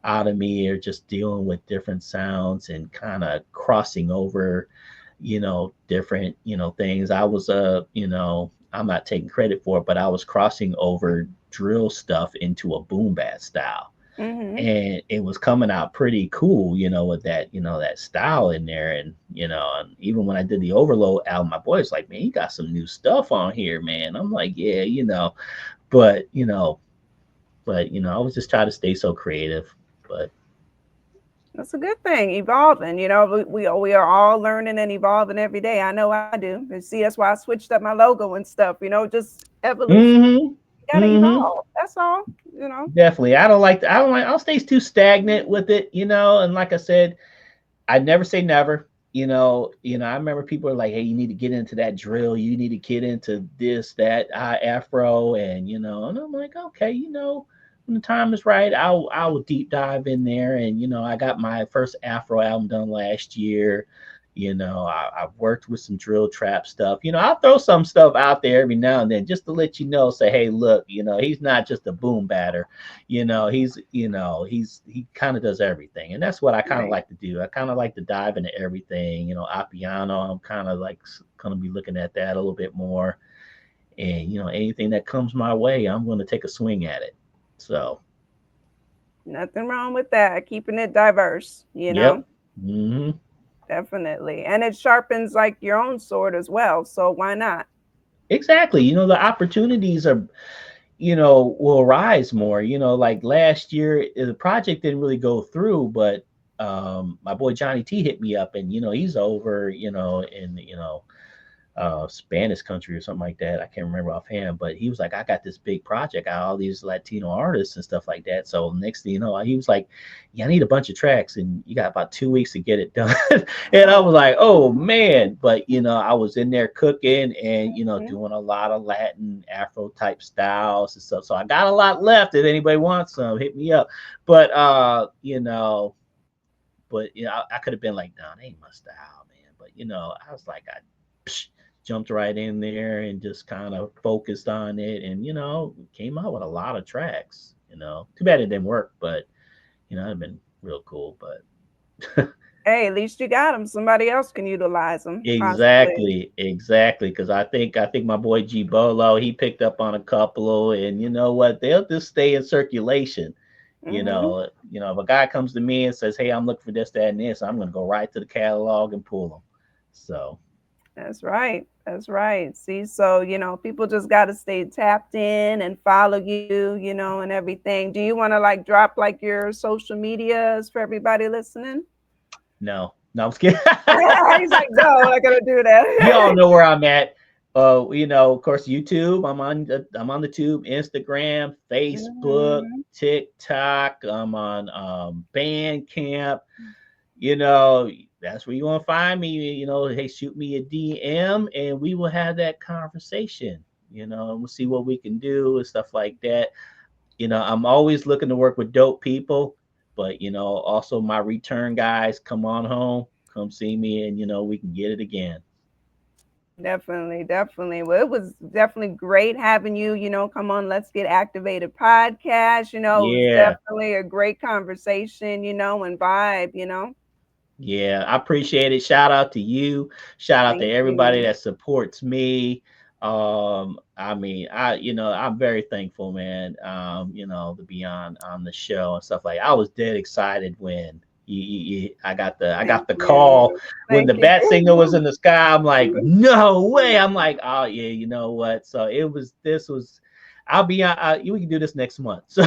out of me, or just dealing with different sounds and kind of crossing over, different things. I was I'm not taking credit for it, but I was crossing over drill stuff into a boom bat style, Mhm. and it was coming out pretty cool, with that, that style in there. And and even when I did the Overload album, my boy's like, man, you got some new stuff on here, man. I'm like, yeah, but I was just trying to stay so creative. But That's a good thing, evolving, we are all learning and evolving every day. I know I do. And see, that's why I switched up my logo and stuff, just evolution. mm-hmm, You gotta mm-hmm, evolve. That's all, you know. definitely. I'll stay too stagnant with it, and like I said, I never say never. I remember people are like, "Hey, you need to get into that drill. You need to get into this, that, Afro," and and I'm like, "Okay, when the time is right, I will deep dive in there." And I got my first Afro album done last year. I've worked with some drill trap stuff. I'll throw some stuff out there every now and then just to let you know, say, "Hey, look, he's not just a boom batter. He kind of does everything," and that's what I kind of Right. like to do. I kind of like to dive into everything. Apiano, I'm kind of like going to be looking at that a little bit more, and anything that comes my way, I'm going to take a swing at it. So, Nothing wrong with that. Keeping it diverse. yep. Hmm. Definitely. And it sharpens like your own sword as well. So why not? Exactly. The opportunities are, will rise more. Like last year, the project didn't really go through, but my boy Johnny T hit me up, and he's over, in Spanish country or something like that. I can't remember offhand, but he was like, I got this big project out, all these Latino artists and stuff like that. So next thing you know, he was like, yeah, I need a bunch of tracks, and you got about 2 weeks to get it done. And I Oh. was like, oh man. But I was in there cooking and Mhm. doing a lot of Latin Afro type styles and stuff. So I got a lot left. If anybody wants some, hit me up. But I could have been like, no, that ain't my style, man. But I was like, I psh, jumped right in there and just kind of focused on it, and came out with a lot of tracks. Too bad it didn't work, but it'd been real cool. But Hey, at least you got them. Somebody else can utilize them, possibly. exactly, because I think my boy G Bolo, he picked up on a couple, and you know what? They'll just stay in circulation. Hmm. If a guy comes to me and says, "Hey, I'm looking for this, that, and this," I'm gonna go right to the catalog and pull them. So That's right. That's right. See, so, people just got to stay tapped in and follow you, and everything. Do you want to like drop like your social medias for everybody listening? no, no, I'm just kidding. He's like, no, I gotta do Y'all that. know where I'm at. Of course, YouTube. I'm on the tube, Instagram, Facebook, Mhm. TikTok. I'm on Bandcamp. you know, that's where you want to find me. Hey, shoot me a DM and we will have that conversation. And we'll see what we can do and stuff like that. I'm always looking to work with dope people, but also my return guys, come on home, come see me, and we can get it again. Definitely, definitely. Well, it was definitely great having you, come on, let's get activated podcast. It was Yeah, definitely a great conversation, and vibe. yeah, I appreciate it. Shout out to you. Shout out to Thank everybody you. that supports me. I mean, I'm very thankful, man. To be on the show and stuff like. I was dead excited when I got Thank the call you. when the Thank you. bat signal was in the sky. I'm like, no way. I'm like, oh yeah, you know what? So this was. I'll be on. We can do this next month. So.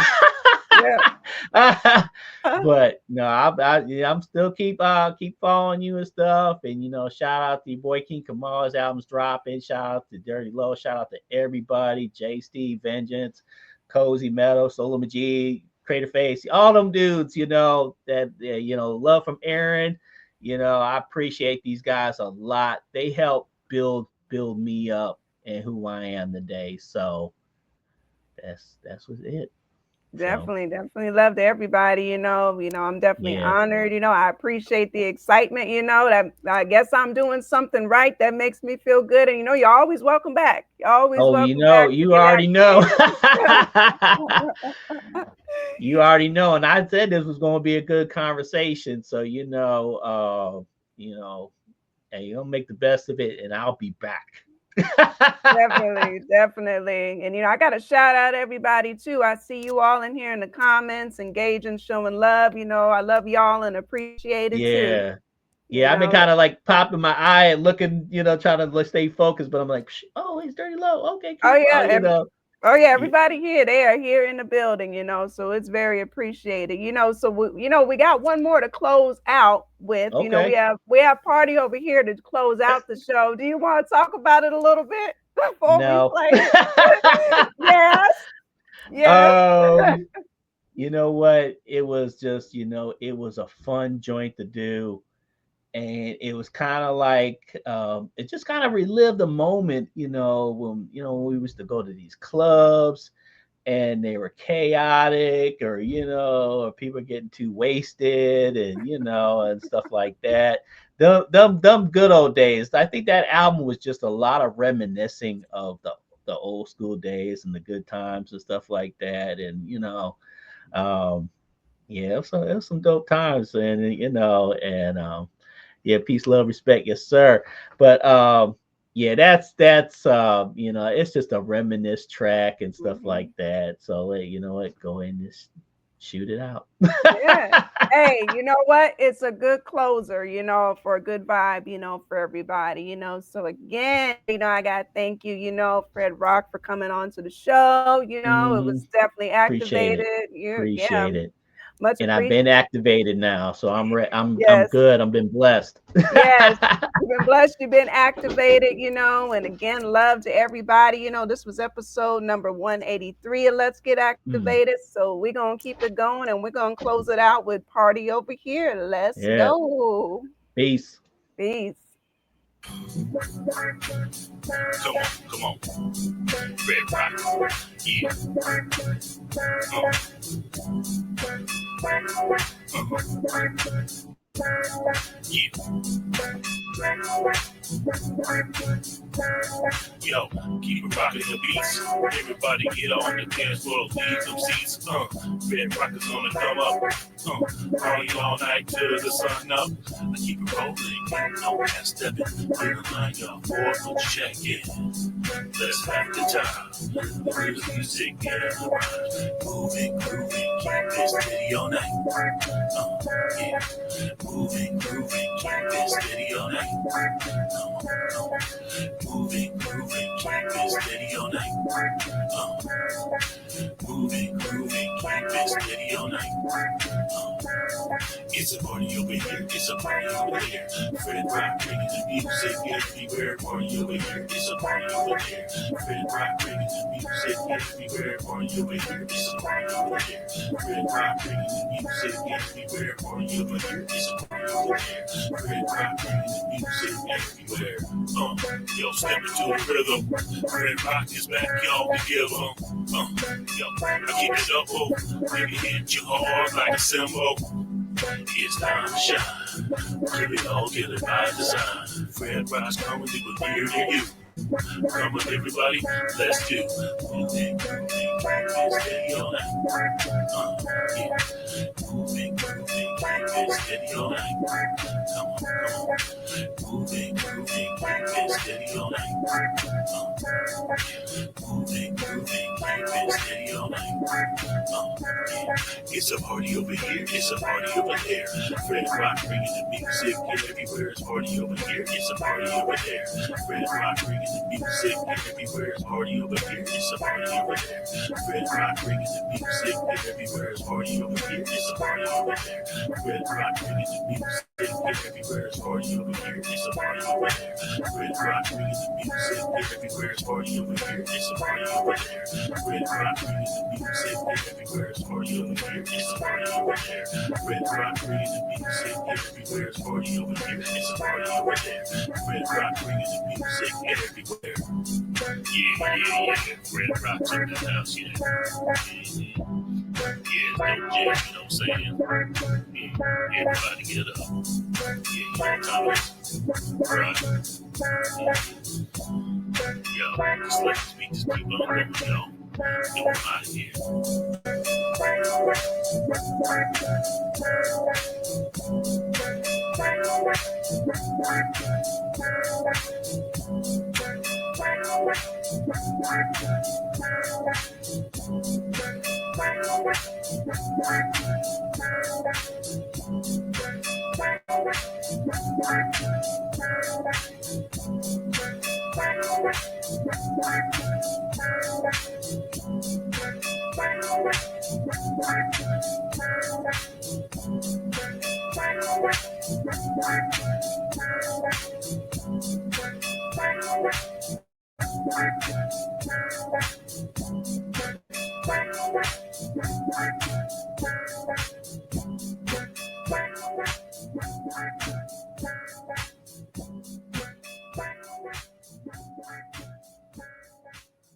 Yeah. But no, yeah, I'm still keep following you and stuff, and shout out to your boy King Kamal. His album's dropping. Shout out to Dirty Low. Shout out to everybody. J Steve, Vengeance, Cozy Metal, Solo Majid, Creator Face, all them dudes. That love from Aaron. I appreciate these guys a lot. They help build me up and who I am today. So that's what it. So Definitely love to everybody, I'm definitely yeah. honored, I appreciate the excitement, that I guess I'm doing something right that makes me feel good. And you're always welcome back. You're always Oh, welcome back to you get already know. activated. You already know. And I said this was going to be a good conversation. So, and you're going to make the best of it, and I'll be back. Definitely. And I got to shout out everybody too. I see you all in here in the comments, engaging, showing love. I love y'all and appreciate it too. Yeah. Yeah, I've been kind of like popping my eye and looking, trying to stay focused, but I'm like, oh, he's Dirty Low. Okay, Oh cool. yeah. Oh yeah, everybody here, they are here in the building, so it's very appreciated. So we got one more to close out with. Okay. We have Party over here to close out the show. Do you want to talk about it a little bit before we No. play it? Yes. You know what? It was just, it was a fun joint to do. And it was kind of like it just kind of relived the moment, when we used to go to these clubs and they were chaotic, or or people getting too wasted, and and stuff like that. Them good old days. I think that album was just a lot of reminiscing of the old school days and the good times and stuff like that. And yeah, it was some dope times, and yeah, peace, love, respect, yes, sir. But yeah, that's it's just a reminisce track and stuff like that. So go in and shoot it out. Yeah. Hey, you know what? It's a good closer, for a good vibe, for everybody. So again, I gotta thank you, FR3DROQ, for coming on to the show. It was definitely Appreciate activated. it. Yeah, Appreciate it. much And I've appreciated. been activated now, so I'm Yes. good. I've been blessed. Yes, you've been blessed, you've been activated, and again, love to everybody. This was episode number 183 of Let's Get Activated. So we're going to keep it going, and we're going to close it out with Party Over Here. Let's Yeah. go. Peace. Peace. Come on. FR3DROQ. Yeah. Yo, keep it rocking the beats. Everybody get on the dance floor, leave them seats. FR3DROQ is gonna come up. Party all night till the sun up. I keep it rolling, keep no ass stepping. In the line, y'all, forward, check it. Let's have the time. The music and the rhymes. Moving, grooving, keep it steady all night. Yeah. Moving, grooving, keep it steady all night. Moving, grooving, keep it steady all night. Moving, grooving, keep it steady all night. It's a party over here, it's a party over there. FR3DROQ bringing the music everywhere. Party over here, it's a party over there. FR3DROQ bringing the music everywhere. Party over here, it's a party over there. FR3DROQ bringing the music everywhere. Party over here, it's a party over there. FR3DROQ bringing the music everywhere. Yo, step into the rhythm. FR3DROQ is back, y'all, together. Yo, I keep it up, let me hit you hard like a cymbal. It's time to shine. Give it all, get it by design. FR3DROQ's coming, we will hear to you. Come on, everybody, let's do. Moving, steady all night. Yeah. Moving, steady all night. Come on. Moving, steady all night. Moving, steady all night. Yeah. It's a party over here, it's a party over there. FR3DROQ bringing the music everywhere. It's party over here, it's a party over there. FR3DROQ bringing the music everywhere. It's party over here, it's a party over there. FR3DROQ bringing the music everywhere. It's party over here, it's a party over there. FR3DROQ Rock really the music. Everywhere is party over here. It's a party over there. Red Rock really the music. Everywhere is party over here. It's a party over there. Red Rock really the music. Everywhere is party over here. It's a party over there. Red Rock really the music. Everywhere is party over here. It's a party over there. Red Rock really the music. Everywhere. Yeah. Red Rock's in the house, yeah. Yeah, no jam, you know what I'm saying? Yeah, everybody get up. Yeah, you know what I'm talking about. Right. Yo, just let this beat just keep on going, yo. Yo, I'm out of here.